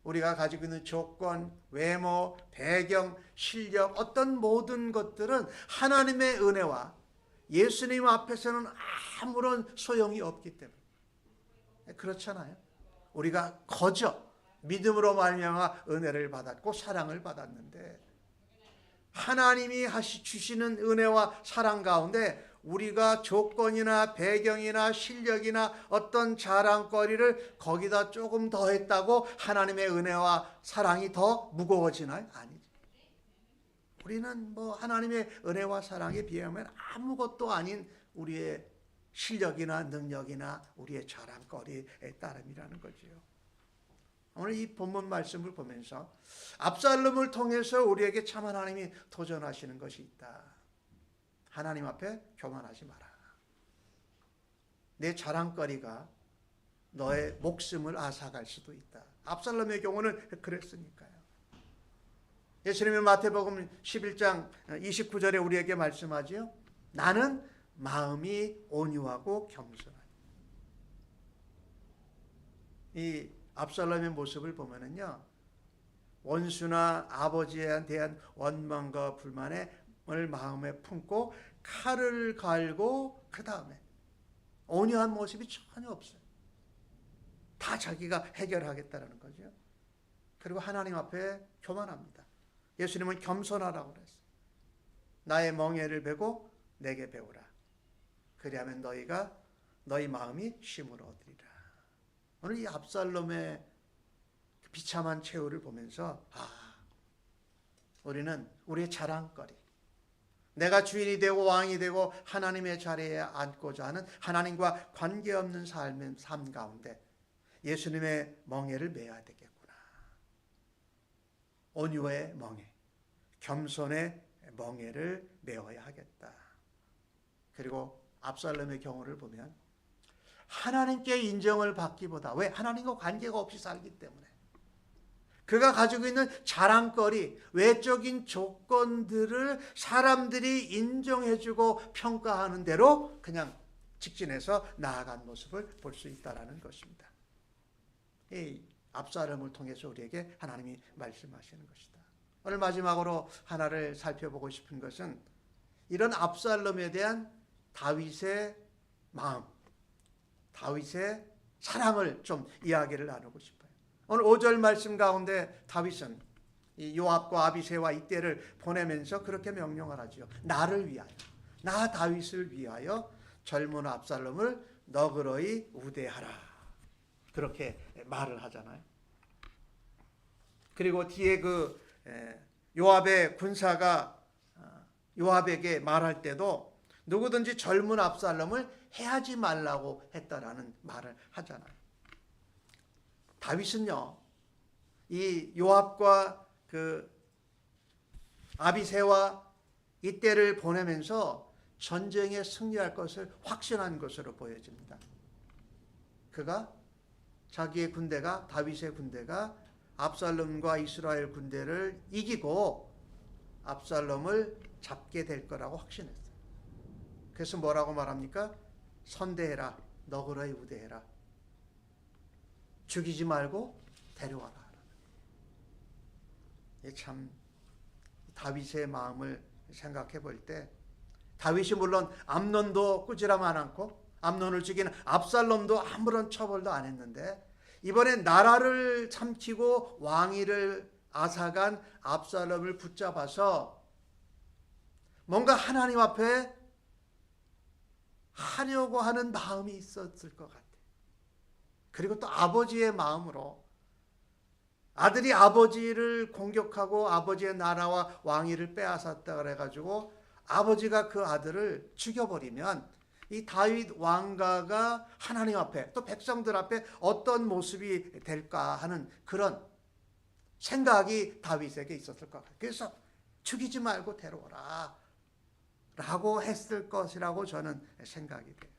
우리가 가지고 있는 조건, 외모, 배경, 실력, 어떤 모든 것들은 하나님의 은혜와 예수님 앞에서는 아무런 소용이 없기 때문에 그렇잖아요. 우리가 거저 믿음으로 말미암아 은혜를 받았고 사랑을 받았는데 하나님이 주시는 은혜와 사랑 가운데 우리가 조건이나 배경이나 실력이나 어떤 자랑거리를 거기다 조금 더 했다고 하나님의 은혜와 사랑이 더 무거워지나요? 아니죠. 우리는 뭐 하나님의 은혜와 사랑에 비하면 아무것도 아닌 우리의 실력이나 능력이나 우리의 자랑거리에 따름이라는 거죠. 오늘 이 본문 말씀을 보면서 압살롬을 통해서 우리에게 참 하나님이 도전하시는 것이 있다. 하나님 앞에 교만하지 마라. 내 자랑거리가 너의 목숨을 앗아갈 수도 있다. 압살롬의 경우는 그랬으니까요. 예수님은 마태복음 11장 29절에 우리에게 말씀하지요. 나는 마음이 온유하고 겸손하니. 이 압살롬의 모습을 보면은요, 원수나 아버지에 대한 원망과 불만을 마음에 품고 칼을 갈고 그 다음에 온유한 모습이 전혀 없어요. 다 자기가 해결하겠다는 거죠. 그리고 하나님 앞에 교만합니다. 예수님은 겸손하라고 그랬어요. 나의 멍에를 베고 내게 배우라. 그리하면 너희 마음이 쉼을 얻으리라. 오늘 이 압살롬의 비참한 최후를 보면서 우리는 우리의 자랑거리, 내가 주인이 되고 왕이 되고 하나님의 자리에 앉고자 하는 하나님과 관계없는 삶 가운데 예수님의 멍에를 메야 되겠구나. 온유의 멍에, 겸손의 멍에를 메어야 하겠다. 그리고 압살롬의 경우를 보면 하나님께 인정을 받기보다, 왜? 하나님과 관계가 없이 살기 때문에 그가 가지고 있는 자랑거리, 외적인 조건들을 사람들이 인정해주고 평가하는 대로 그냥 직진해서 나아간 모습을 볼 수 있다는 것입니다. 이 압살롬을 통해서 우리에게 하나님이 말씀하시는 것이다. 오늘 마지막으로 하나를 살펴보고 싶은 것은 이런 압살롬에 대한 다윗의 마음, 다윗의 사랑을 좀 이야기를 나누고 싶어요. 오늘 5절 말씀 가운데 다윗은 이 요압과 아비새와 이때를 보내면서 그렇게 명령을 하죠. 나를 위하여, 나 다윗을 위하여 젊은 압살롬을 너그러이 우대하라. 그렇게 말을 하잖아요. 그리고 뒤에 그 요압의 군사가 요압에게 말할 때도 누구든지 젊은 압살롬을 해하지 말라고 했다라는 말을 하잖아요. 다윗은요, 이 요압과 그 아비새와 이때를 보내면서 전쟁에 승리할 것을 확신한 것으로 보여집니다. 그가 자기의 군대가, 다윗의 군대가 압살롬과 이스라엘 군대를 이기고 압살롬을 잡게 될 거라고 확신했어요. 그래서 뭐라고 말합니까? 선대해라, 너그러이 우대해라, 죽이지 말고 데려와라. 참 다윗의 마음을 생각해 볼 때, 다윗이 물론 암논도 꾸지람만 않고 암논을 죽이는 압살롬도 아무런 처벌도 안 했는데, 이번에 나라를 삼키고 왕위를 앗아간 압살롬을 붙잡아서 뭔가 하나님 앞에 하려고 하는 마음이 있었을 것 같아요. 그리고 또 아버지의 마음으로, 아들이 아버지를 공격하고 아버지의 나라와 왕위를 빼앗았다 그래가지고 아버지가 그 아들을 죽여버리면 이 다윗 왕가가 하나님 앞에, 또 백성들 앞에 어떤 모습이 될까 하는 그런 생각이 다윗에게 있었을 것 같아요. 그래서 죽이지 말고 데려오라 라고 했을 것이라고 저는 생각이 돼요.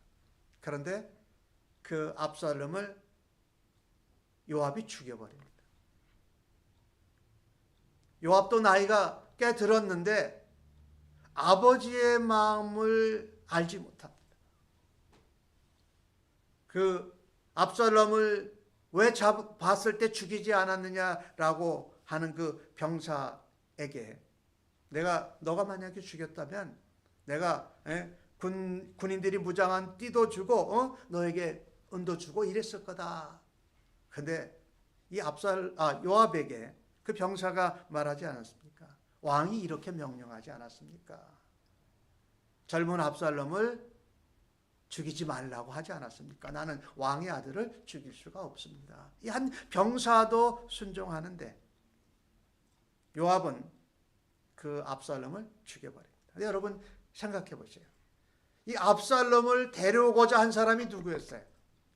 그런데 그 압살롬을 요압이 죽여버립니다. 요압도 나이가 꽤 들었는데 아버지의 마음을 알지 못합니다. 그 압살롬을 왜 봤을 때 죽이지 않았느냐라고 하는 그 병사에게, 너가 만약에 죽였다면 내가 군인들이 무장한 띠도 주고 너에게 은도 주고 이랬을 거다. 근데 이 요압에게 그 병사가 말하지 않았습니까? 왕이 이렇게 명령하지 않았습니까? 젊은 압살롬을 죽이지 말라고 하지 않았습니까? 나는 왕의 아들을 죽일 수가 없습니다. 이 한 병사도 순종하는데 요압은 그 압살롬을 죽여버립니다. 여러분 생각해 보세요. 이 압살롬을 데려오고자 한 사람이 누구였어요?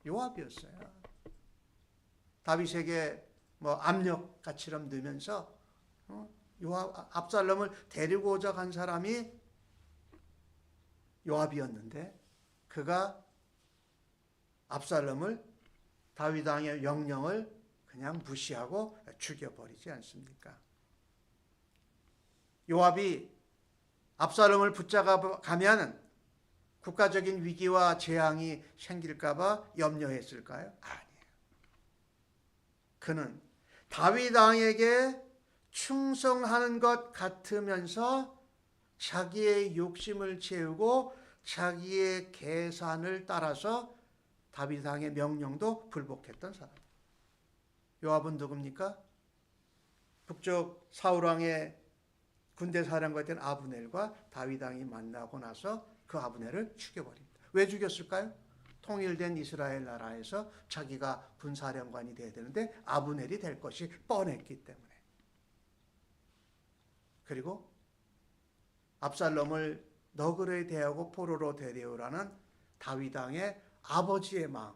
요압이었어요. 다윗에게 압력같이럼 넣으면서 압살롬을 데리고자 한 사람이 요압이었는데, 그가 압살롬을, 다윗 왕의 명령을 그냥 무시하고 죽여버리지 않습니까? 요압이 압살롬을 붙잡아가면 국가적인 위기와 재앙이 생길까 봐 염려했을까요? 아니에요. 그는 다윗 왕에게 충성하는 것 같으면서 자기의 욕심을 채우고 자기의 계산을 따라서 다윗 왕의 명령도 불복했던 사람. 요압은 누굽니까? 북쪽 사울 왕의 군대 사령관이었던 아브넬과 다윗 왕이 만나고 나서 그 아브넬을 죽여버립니다. 왜 죽였을까요? 통일된 이스라엘 나라에서 자기가 군사령관이 돼야 되는데 아브넬이 될 것이 뻔했기 때문에. 그리고 압살롬을 너그러이 대하고 포로로 데려오라는 다윗 왕의 아버지의 마음.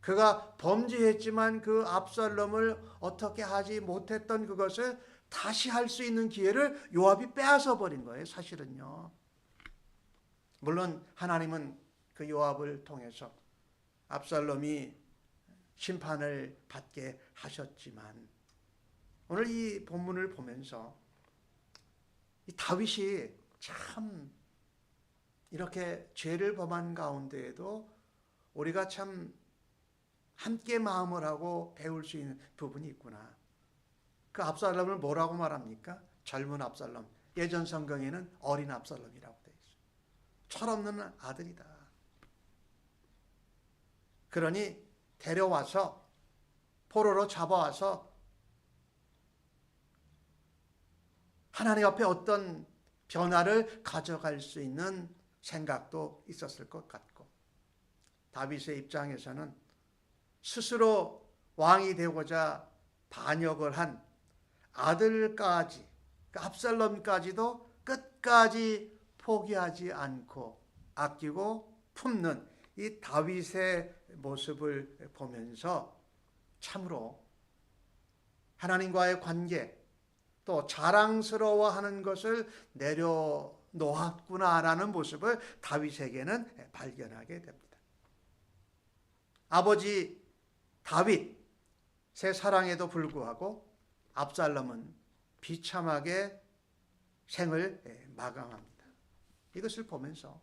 그가 범죄했지만 그 압살롬을 어떻게 하지 못했던 그것을 다시 할 수 있는 기회를 요압이 빼앗아 버린 거예요. 사실은요. 물론 하나님은 그 요압을 통해서 압살롬이 심판을 받게 하셨지만 오늘 이 본문을 보면서 이 다윗이 참 이렇게 죄를 범한 가운데에도 우리가 참 함께 마음을 하고 배울 수 있는 부분이 있구나. 그 압살롬을 뭐라고 말합니까? 젊은 압살롬. 예전 성경에는 어린 압살롬이라고 되어 있어요. 철없는 아들이다. 그러니 데려와서 포로로 잡아와서 하나님 앞에 어떤 변화를 가져갈 수 있는 생각도 있었을 것 같고, 다윗의 입장에서는 스스로 왕이 되고자 반역을 한 아들까지, 압살롬까지도 끝까지 포기하지 않고 아끼고 품는 이 다윗의 모습을 보면서 참으로 하나님과의 관계, 또 자랑스러워하는 것을 내려놓았구나라는 모습을 다윗에게는 발견하게 됩니다. 아버지 다윗의 사랑에도 불구하고 압살롬은 비참하게 생을 마감합니다. 이것을 보면서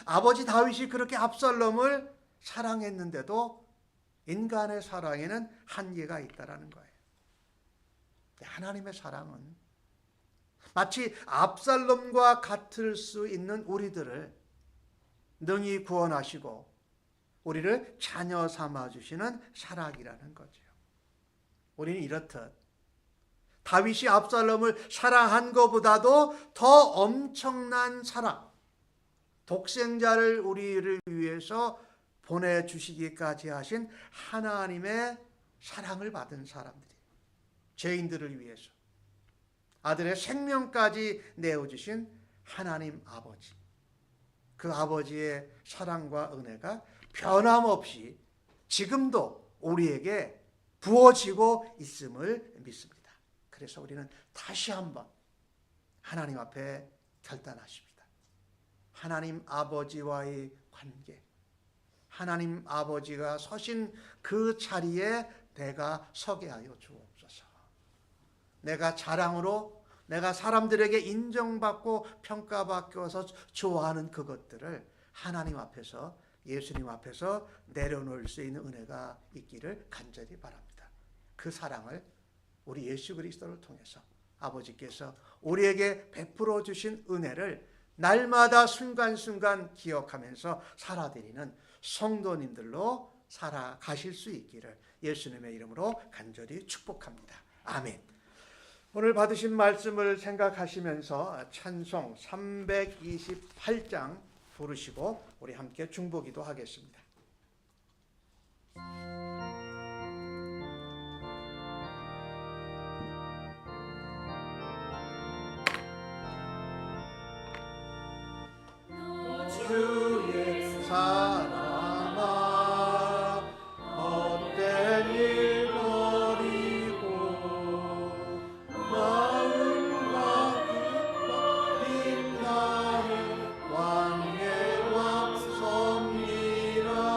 아버지 다윗이 그렇게 압살롬을 사랑했는데도 인간의 사랑에는 한계가 있다라는 거예요. 하나님의 사랑은 마치 압살롬과 같을 수 있는 우리들을 능히 구원하시고 우리를 자녀 삼아주시는 사랑이라는 거죠. 우리는 이렇듯 다윗이 압살롬을 사랑한 것보다도 더 엄청난 사랑, 독생자를 우리를 위해서 보내주시기까지 하신 하나님의 사랑을 받은 사람들이, 죄인들을 위해서 아들의 생명까지 내어주신 하나님 아버지, 그 아버지의 사랑과 은혜가 변함없이 지금도 우리에게 부어지고 있음을 믿습니다. 그래서 우리는 다시 한번 하나님 앞에 결단하십니다. 하나님 아버지와의 관계, 하나님 아버지가 서신 그 자리에 내가 서게 하여 주옵소서. 내가 자랑으로, 내가 사람들에게 인정받고 평가받고서 좋아하는 그것들을 하나님 앞에서, 예수님 앞에서 내려놓을 수 있는 은혜가 있기를 간절히 바랍니다. 그 사랑을 우리 예수 그리스도를 통해서 아버지께서 우리에게 베풀어 주신 은혜를 날마다 순간순간 기억하면서 살아드리는 성도님들로 살아가실 수 있기를 예수님의 이름으로 간절히 축복합니다. 아멘. 오늘 받으신 말씀을 생각하시면서 찬송 328장 부르시고 우리 함께 중보기도 하겠습니다. 주의 사랑아 헛된 일 버리고 마음과 뜻버린 나의 왕의 왕 섬기라.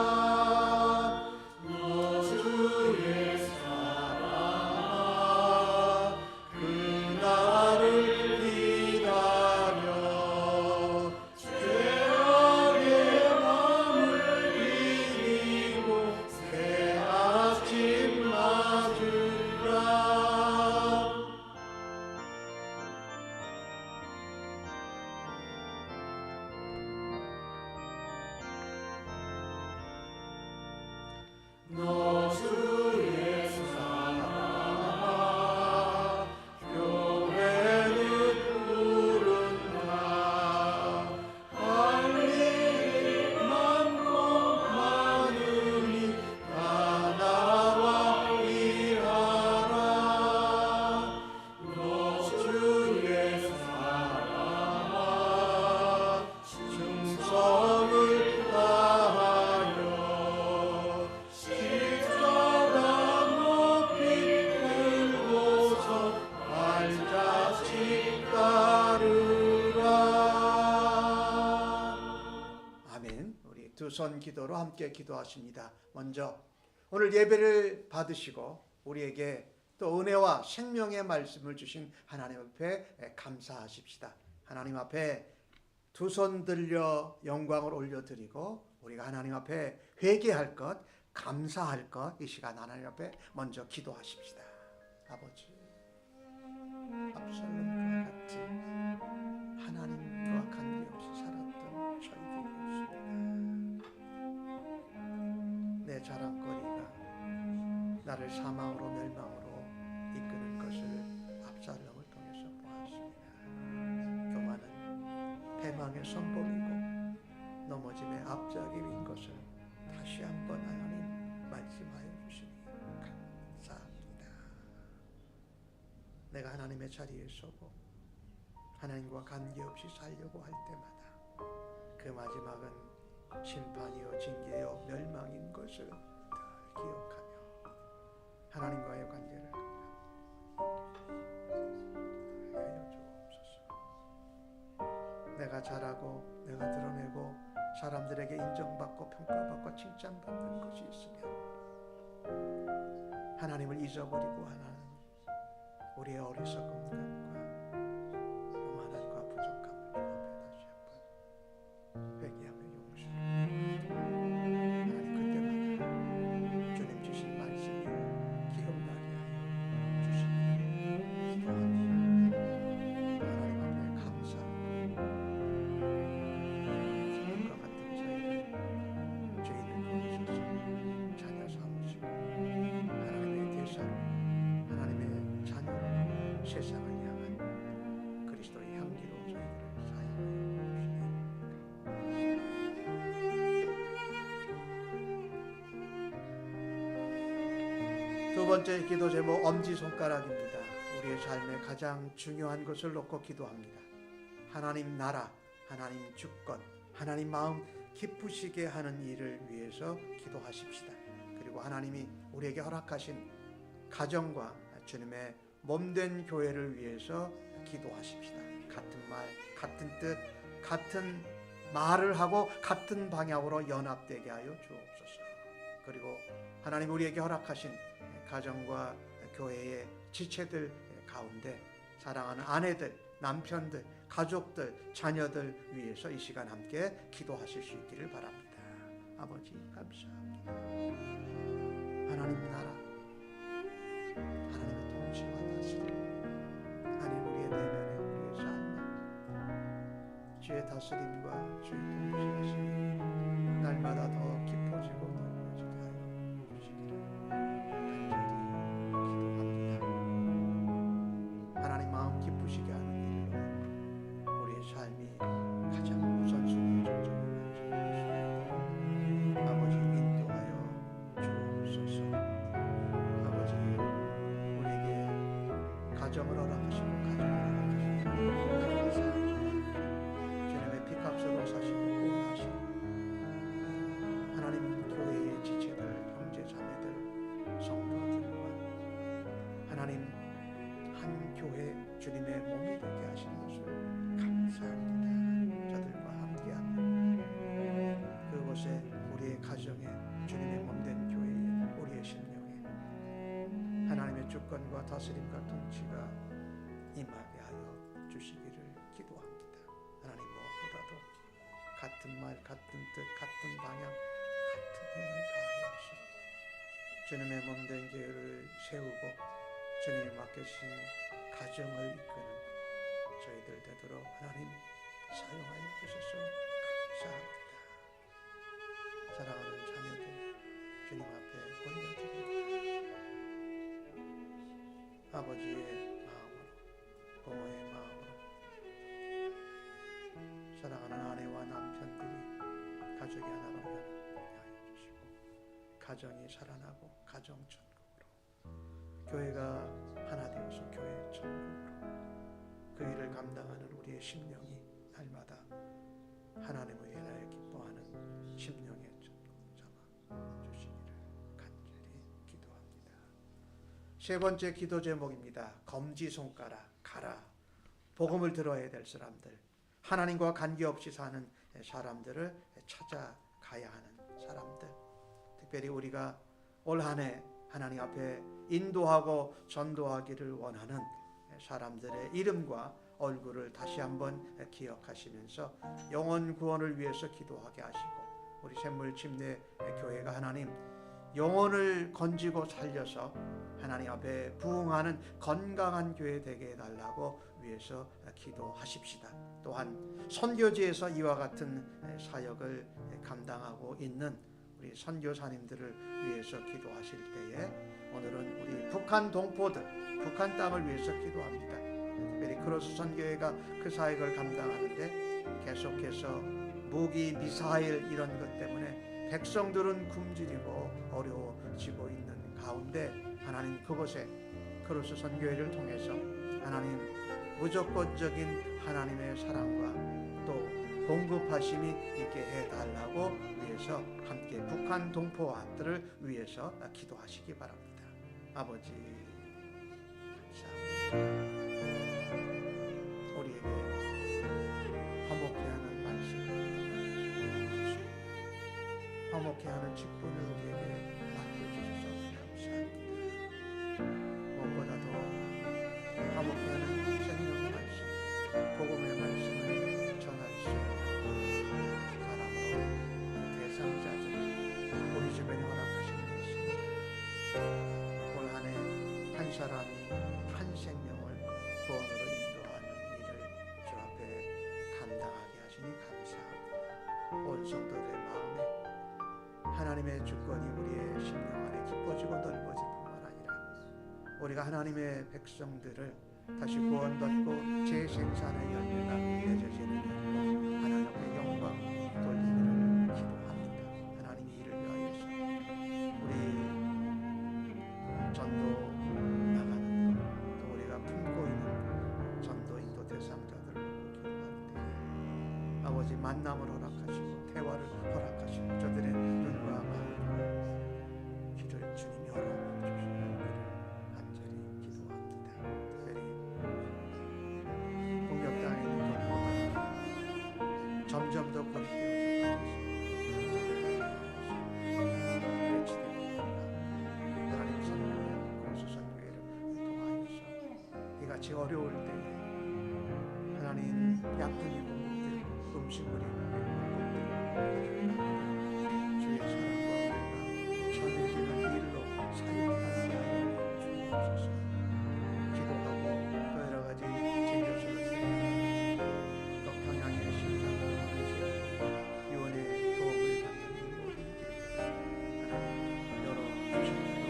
선 기도로 함께 기도하십니다. 먼저 오늘 예배를 받으시고 우리에게 또 은혜와 생명의 말씀을 주신 하나님 앞에 감사하십시다. 하나님 앞에 두 손 들려 영광을 올려드리고 우리가 하나님 앞에 회개할 것, 감사할 것, 이 시간 하나님 앞에 먼저 기도하십시다. 아버지, 압살롬과 같은 하나님과 관계없이 살았던 저희들이었습니다. 내 자랑거리가 나를 사망으로 멸망으로 이끄는 것을 압살롬을 통해서 보았습니다. 교만은 패망의 선봉이고 넘어짐의 앞자기인 것을 다시 한번 하나님 말씀하여 주시니 감사합니다. 내가 하나님의 자리에 서고 하나님과 관계없이 살려고 할 때마다 그 마지막은 심판이요 징계요 멸망인 것을 늘 기억하며 하나님과의 관계를 하여 주옵소서. 내가 잘하고 내가 드러내고 사람들에게 인정받고 평가받고 칭찬받는 것이 있으면 하나님을 잊어버리고 하나님 우리의 어리석음과 교만함과 부족함을 주 앞에 다시 한번 회개하며 용서를 하나님 그때마다 주님 주신 말씀이 기억나게 하여 주시기를 기도합니다. 하나님 앞에 감사하고 사람과 같은 저희를 죄인을 거두셔서 자녀 삼으시고 하나님의 대사로 하나님의 자녀로 세상을 향한 그리스도의 향기로 저희들을 사용하여 주시옵소서. 두 번째 기도 제목 엄지손가락입니다. 우리의 삶의 가장 중요한 것을 놓고 기도합니다. 하나님 나라, 하나님 주권, 하나님 마음 기쁘시게 하는 일을 위해서 기도하십시다. 그리고 하나님이 우리에게 허락하신 가정과 주님의 몸된 교회를 위해서 기도하십시다. 같은 말, 같은 뜻, 같은 말을 하고 같은 방향으로 연합되게 하여 주옵소서. 그리고 하나님 우리에게 허락하신 가정과 교회의 지체들 가운데 사랑하는 아내들, 남편들, 가족들, 자녀들 위해서 이 시간 함께 기도하실 수 있기를 바랍니다. 아버지 감사합니다. 하나님 나라, 하나님의 통치와 다스림, 하나님 우리의 내면에 우리의 삶에 주의 다스림과 주의 통치하심이 날마다 더 깊어지고 넓어지게 하여 주시기를 간절히 기도합니다. 하나님 마음 기쁘시게 하는 일로 우리의 삶이 가장 우선순위에 중점을 가지고 아버지 인도하여 주옵소서. 아버지 우리에게 가정을 허락하시고 가정을 허락하시고 주님의 피값으로 사시고 구원하시고 하나님 교회의 지체들, 형제 자매들, 성도들과 하나님 한 교회 주님의 몸이 되게 하신 것을 감사합니다. 저들과 함께하며 그곳에 우리의 가정에 주님의 몸된 교회에 우리의 심령에 하나님의 주권과 다스림과 통치가 임하게 하여 주시기를 기도합니다. 하나님 무엇보다도 같은 말, 같은 뜻, 같은 방향, 같은 힘을 다하여 주시고 주님의 몸된 교회를 세우고 주님이 맡기신 가정을 이끄는 저희들 되도록 하나님 사용하여 주셔서 감사합니다. 사랑하는 자녀들 주님 앞에 올려드립니다. 아버지의 마음으로, 부모의 마음으로 사랑하는 아내와 남편들이 가족이 하나로 연합되게 하여 주시고 가정이 살아나고 가정 천국으로 교회가 하나 되어서 교회 천국으로 그 일을 감당하는 우리의 심령이 날마다 하나님의 은혜에 기뻐하는 심령의 천국 삼아 주시기를 간절히 기도합니다. 세 번째 기도 제목입니다. 검지손가락 가라. 복음을 들어야 될 사람들, 하나님과 관계없이 사는 사람들을 찾아가 가야 하는 사람들, 특별히 우리가 올 한 해 하나님 앞에 인도하고 전도하기를 원하는 사람들의 이름과 얼굴을 다시 한번 기억하시면서 영혼 구원을 위해서 기도하게 하시고, 우리 샘물 침례 교회가 하나님 영혼을 건지고 살려서 하나님 앞에 부응하는 건강한 교회 되게 해달라고 위해서 기도하십시다. 또한 선교지에서 이와 같은 사역을 감당하고 있는 우리 선교사님들을 위해서 기도하실 때에 오늘은 우리 북한 동포들, 북한 땅을 위해서 기도합니다. 특별히 크로스 선교회가 그 사역을 감당하는데 계속해서 무기, 미사일 이런 것 때문에 백성들은 굶주리고 어려워지고 있는 가운데 하나님 그곳에 크로스 선교회를 통해서 하나님 무조건적인 하나님의 사랑과 또 공급하심이 있게 해달라고 위해서 함께 북한 동포들을 위해서 기도하시기 바랍니다. 아버지 감사합니다. 우리에게 화목케 하는 말씀을, 화목케 하는 직분을 우리에게 맡겨주셔서 감사합니다. 무엇보다도 화목케 하는 생명 말씀, 복음의 말씀을 전할 수 있는 사람으로 대상자들 우리 주변에 허락하시는 것입니다. 올 한 해 한 사람이 한 생명을 구원으로 인도하는 일을 주 앞에 감당하게 하시니 감사합니다. 온 성도들의 마음에 하나님의 주권이 우리의 심령 안에 깊어지고 넓어질 뿐만 아니라 우리가 하나님의 백성들을 다시 구원받고 재생산의 열매가 맺어지는 일로 하나님 앞에 영광 돌리기를 기도합니다. 하나님이 이를 위하여서 우리 전도 나가는 것, 또 우리가 품고 있는 전도 인도 대상자들을 기도하는데 아버지 만남을 허락하시고 대화를 허락하시고 저들의 눈과 마음과 귀를 주님이 열어주시기를 간절히 기도합니다. 특별히 공격당해 있는 것보다 점점 더 고립되어져 가고 있습니다. 하나님 선교회, 공수선교회를 통하여서 이같이 어려울 때에 하나님 약분이 공급되고 음식물이 주의 사랑과 은혜가 전해지는 일로 사용하게 하여 주옵소서. 기도하고 또 여러 가지 진료소를 세우고 또 평양의 심장을 하시고 유언의 도움을 받는 이 모든 길 하나님 열어주시기로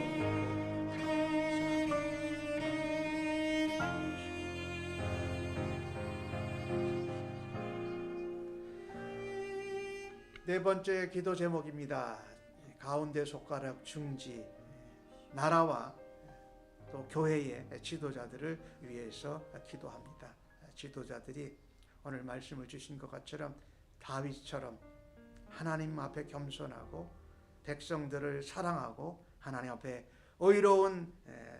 네 번째 기도 제목입니다. 가운데 손가락 중지, 나라와 또 교회의 지도자들을 위해서 기도합니다. 지도자들이 오늘 말씀을 주신 것처럼 다윗처럼 하나님 앞에 겸손하고 백성들을 사랑하고 하나님 앞에 의로운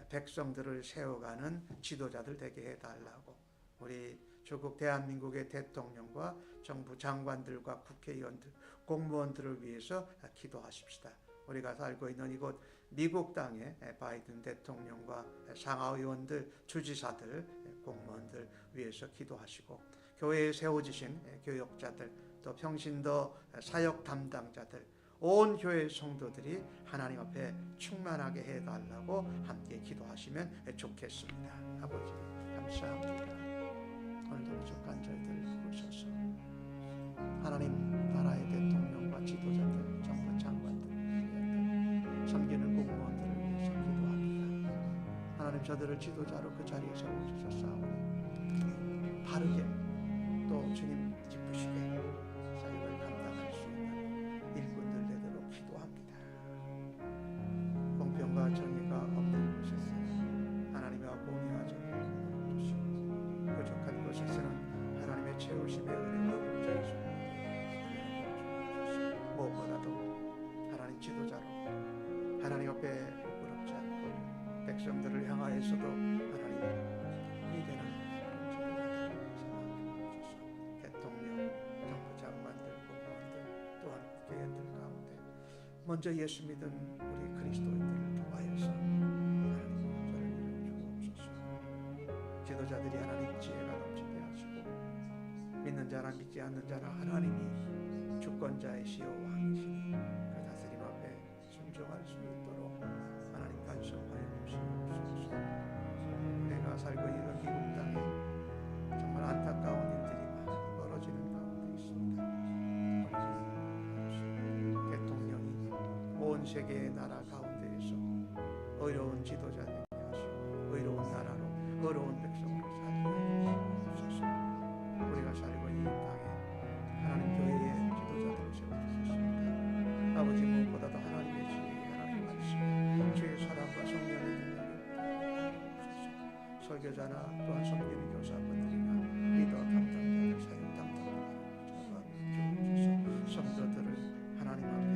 백성들을 세워가는 지도자들 되게 해달라고 우리 조국 대한민국의 대통령과 정부 장관들과 국회의원들, 공무원들을 위해서 기도하십시다. 우리가 살고 있는 이곳 미국 땅의 바이든 대통령과 상하의원들, 주지사들, 공무원들 위해서 기도하시고 교회에 세워지신 교역자들, 또 평신도 사역 담당자들, 온 교회 성도들이 하나님 앞에 충만하게 해달라고 함께 기도하시면 좋겠습니다. 아버지 감사합니다. 오늘도 부족한 저희들을 부르셔서 하나님 나라의 대통령과 지도자들, 정부 장관들, 섬기는 공무원들을 위해서 기도합니다. 하나님 저들을 지도자로 그 자리에 세워주셨사오니 바르게 또 주님 기쁘시게 사역을 감당할 수 있는 일꾼들 되도록 기도합니다. 공평과 정의가 없는 곳에서 하나님의 공의와 정의를 주시고 부족한 곳에서는 하나님의 채우심의 은혜가 임재하시고 무엇보다도 하나님 지도자로 하나님 앞에 부끄럽지 않고 백성들을 향하여서도 하나님의 힘이 되는 먼저 예수 믿은 우리 그리스도인들을 통하여서 하나님 저를 주옵소서. 지도자들이 하나님 지혜가 넘치게 하시고 믿는 자나 믿지 않는 자나 하나님이 주권자이시오 왕이시니 그 다스림 앞에 순종할 수 있도록 하나님 간섭하여 주시옵소서. 우리가 살고 있는 미국 땅에 정말 안타까운 일들이 많이 벌어지는 가운데 있습니다. 대통령이 온 세계의 나라 가운데에서 의로운 지도자 되게 하시고 의로운 나라로 의로운 백성으로 살게 하옵소서. 우리가 살고 있는 땅에 하나님 교회의 지도자들을 세워주셨습니다. 아버지 무엇보다도 하나님의 지혜, 하나님의 말씀, 주의 사랑과 성령의 능력을 부어주옵소서. 설교자나 또한 섬기는 교사분들이나 리더 담당자들, 사역 담당자들 주옵소서. 성도들을 하나님 앞에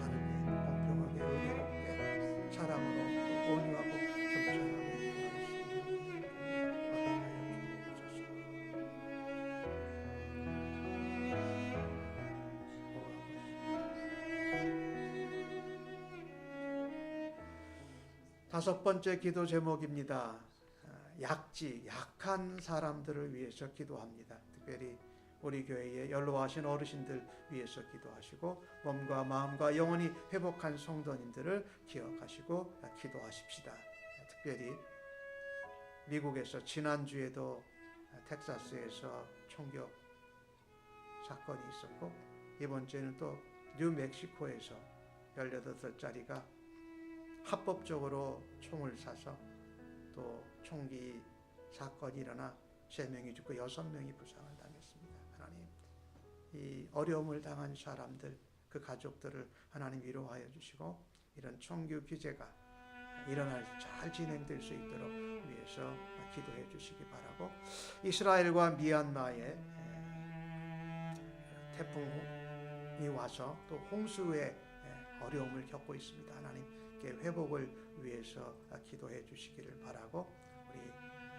바르게 공평하게 의롭게 사랑으로 또 온유하고 겸손하게 행할 수 있는 하게 하여 주옵소서. 다섯 번째 기도 제목입니다. 약한 사람들을 위해서 기도합니다. 특별히 우리 교회의 연로하신 어르신들 위해서 기도하시고 몸과 마음과 영혼이 회복한 성도님들을 기억하시고 기도하십시다. 특별히 미국에서 지난주에도 텍사스에서 총격 사건이 있었고 이번 주에는 또 뉴멕시코에서 18살짜리가 합법적으로 총을 쏴서 또 총기 사건이 일어나 3명이 죽고 6명이 부상을 당했습니다. 하나님, 이 어려움을 당한 사람들, 그 가족들을 하나님 위로하여 주시고 이런 총기 규제가 일어날 잘 진행될 수 있도록 위해서 기도해 주시기 바라고, 이스라엘과 미얀마에 태풍이 와서 또 홍수의 어려움을 겪고 있습니다. 하나님께 회복을 위해서 기도해 주시기를 바라고, 우리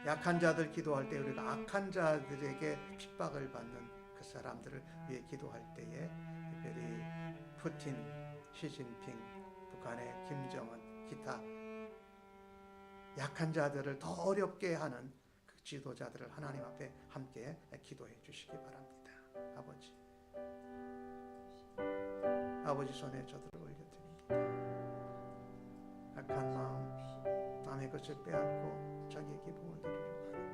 약한 자들 기도할 때 우리가 악한 자들에게 핍박을 받는 그 사람들을 위해 기도할 때에 특별히 푸틴, 시진핑, 북한의 김정은, 기타 약한 자들을 더 어렵게 하는 그 지도자들을 하나님 앞에 함께 기도해 주시기 바랍니다. 아버지 손에 저들을 올려드립니다. 악한 마음, 남의 것을 빼앗고 자기의 기쁨을 누리려고 하는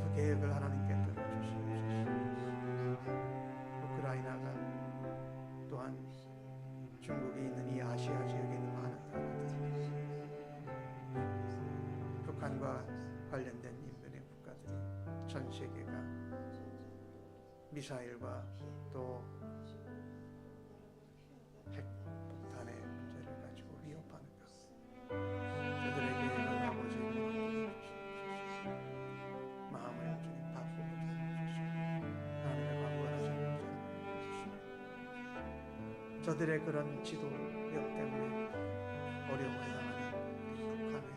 그 계획을 하나님께 들어주시옵소서. 우크라이나가 또한 중국이 있는 이 아시아 지역에 있는 많은 나라들, 북한과 관련된 인근의 국가들이 전 세계가 미사일과 또 핵폭탄의 문제를 가지고 위협하는 것, 저들에게 아버지 마음을 주님 바꾸어 주옵소서. 하나님의 강건하신 목자를 주시고 저들의 그런 지도력 때문에 어려움을 당하는 북한의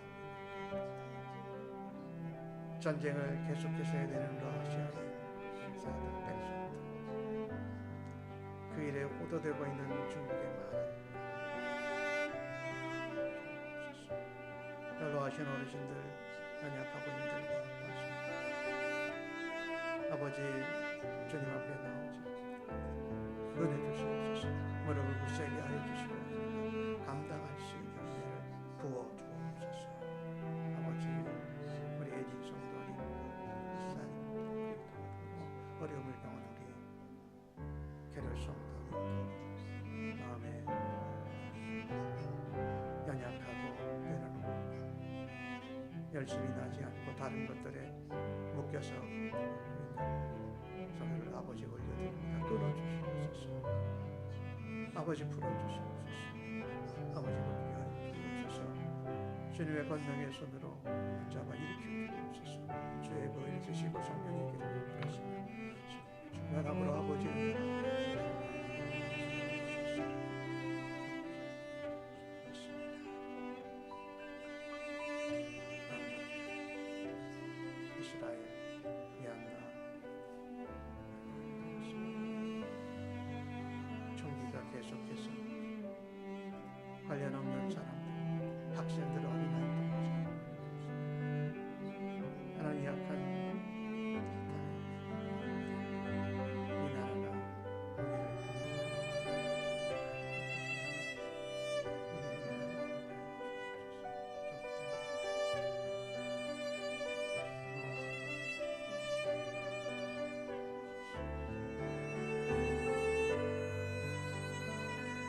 전쟁을 계속해서 해야 되는 러시아의 인사들, 백성들, 그 일에 호도되고 있는 중국의 많은 연로하신 어르신들, 연약하고 힘들고 아파하십니다. 아버지 주님 앞에 나오지 은혜 주시옵소서. 무릎을 굳세게 하여 주시고 감당할 수 있는 은혜를 부어 주옵소서. 아버지, 우리 애진 성도님, 목사님, 그리고 어려움을 겪는 우리 개별 성도님, 마음에 연약하고 때로는 열심히 나지 않고 다른 것들에 묶여서 저를 아버지 올려드립니다. 끌어주시옵소서. 아버지 풀어주시옵소서. 아버지 복귀하여 주옵소서. 주님의 권능의 손으로 붙잡아 일으켜 주옵소서. 주의 보혈을 드시고 성령의 기름을 부으시며 중간함으로 아버지를 이스라엘, 미얀마 총기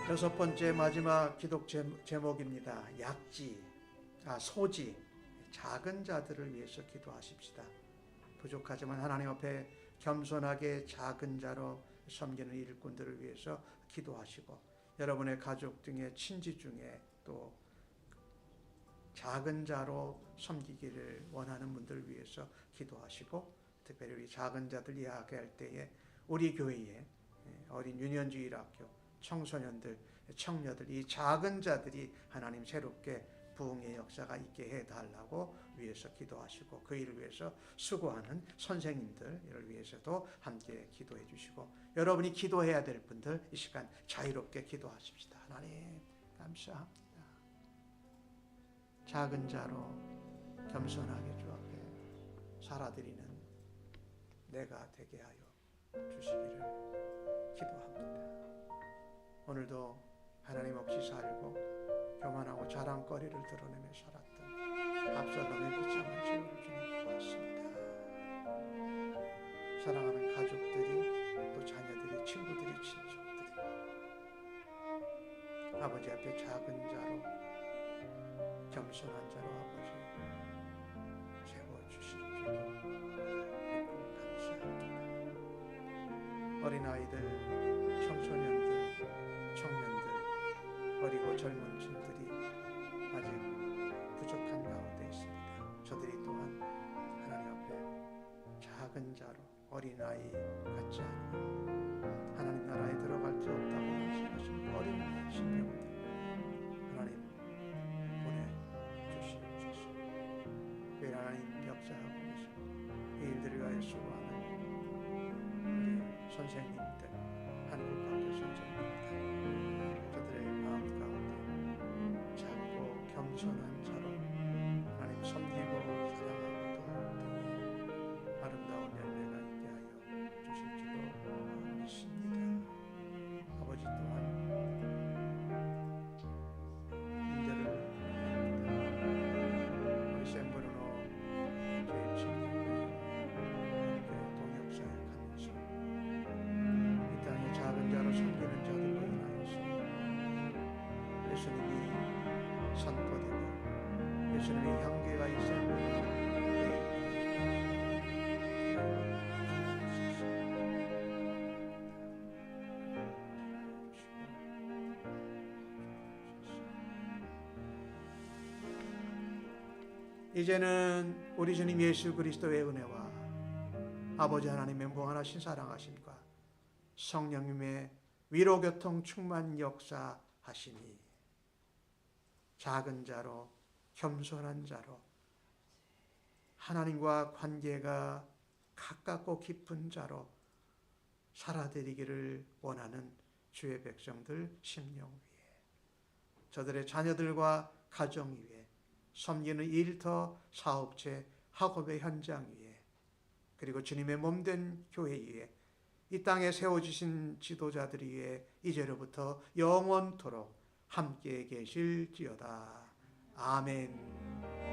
여섯 번째 마지막 기독 제목입니다. 소지, 작은 자들을 위해서 기도하십시다. 부족하지만 하나님 앞에 겸손하게 작은 자로 섬기는 일꾼들을 위해서 기도하시고, 여러분의 가족 등의 친지 중에 또 작은 자로 섬기기를 원하는 분들을 위해서 기도하시고, 특별히 우리 작은 자들 이야기할 때에 우리 교회에 어린 유년주일학교 청소년들, 청녀들, 이 작은 자들이 하나님 새롭게 부흥의 역사가 있게 해달라고 위해서 기도하시고, 그 일을 위해서 수고하는 선생님들을 위해서도 함께 기도해 주시고, 여러분이 기도해야 될 분들 이 시간 자유롭게 기도하십시다. 하나님 감사합니다. 작은 자로 겸손하게 주 앞에 살아드리는 내가 되게 하여 주시기를 기도합니다. 오늘도 하나님 없이 살고 교만하고 자랑거리를 드러내며 살았던 압살롬의 비참한 죄를 주님 보았습니다. 사랑하는 가족들이, 또 자녀들이, 친구들이, 친척들이 아버지 앞에 작은 자로, 겸손한 자로 아버지 세워주실 줄 믿고 감사합니다. 어린아이들, 청소년들, 청년들, 어리고 젊은 층들이 아직 부족한 가운데 있습니다. 저들이 또한 하나님 앞에 작은 자로, 어린아이 같지 않은 하나님 나라에 들어갈 수 없다고 말씀하신 어린 신병들 하나님 보내주시옵소서. 왜 하나님 역사하고 계시고 이 일들을 위하여 수고하는 우리 선생님들, 한국학교 선생님들, 저들의 마음 가운데 작고 겸손한 자로 하나님 섬기고 사랑하고 도우는 아름다운 열매가 있게 하여 주실 줄로 믿습니다. 아버지 또한 인재를 위합니다. 우리 샌브루노 제7교회 동역사에 가면서 이 땅에 작은 자로 섬기는 자들로 인하여서 예수님이 선포되고 예수님의 향기가 이 샌브루노 이제는 우리 주님 예수 그리스도의 은혜와 아버지 하나님의 무한하신 사랑하심과 성령님의 위로교통 충만 역사하심이 작은 자로, 겸손한 자로, 하나님과 관계가 가깝고 깊은 자로 살아드리기를 원하는 주의 백성들 심령 위에, 저들의 자녀들과 가정 위에, 섬기는 일터, 사업체, 학업의 현장 위에, 그리고 주님의 몸된 교회 위에, 이 땅에 세워주신 지도자들 위에 이제로부터 영원토록 함께 계실지어다. 아멘.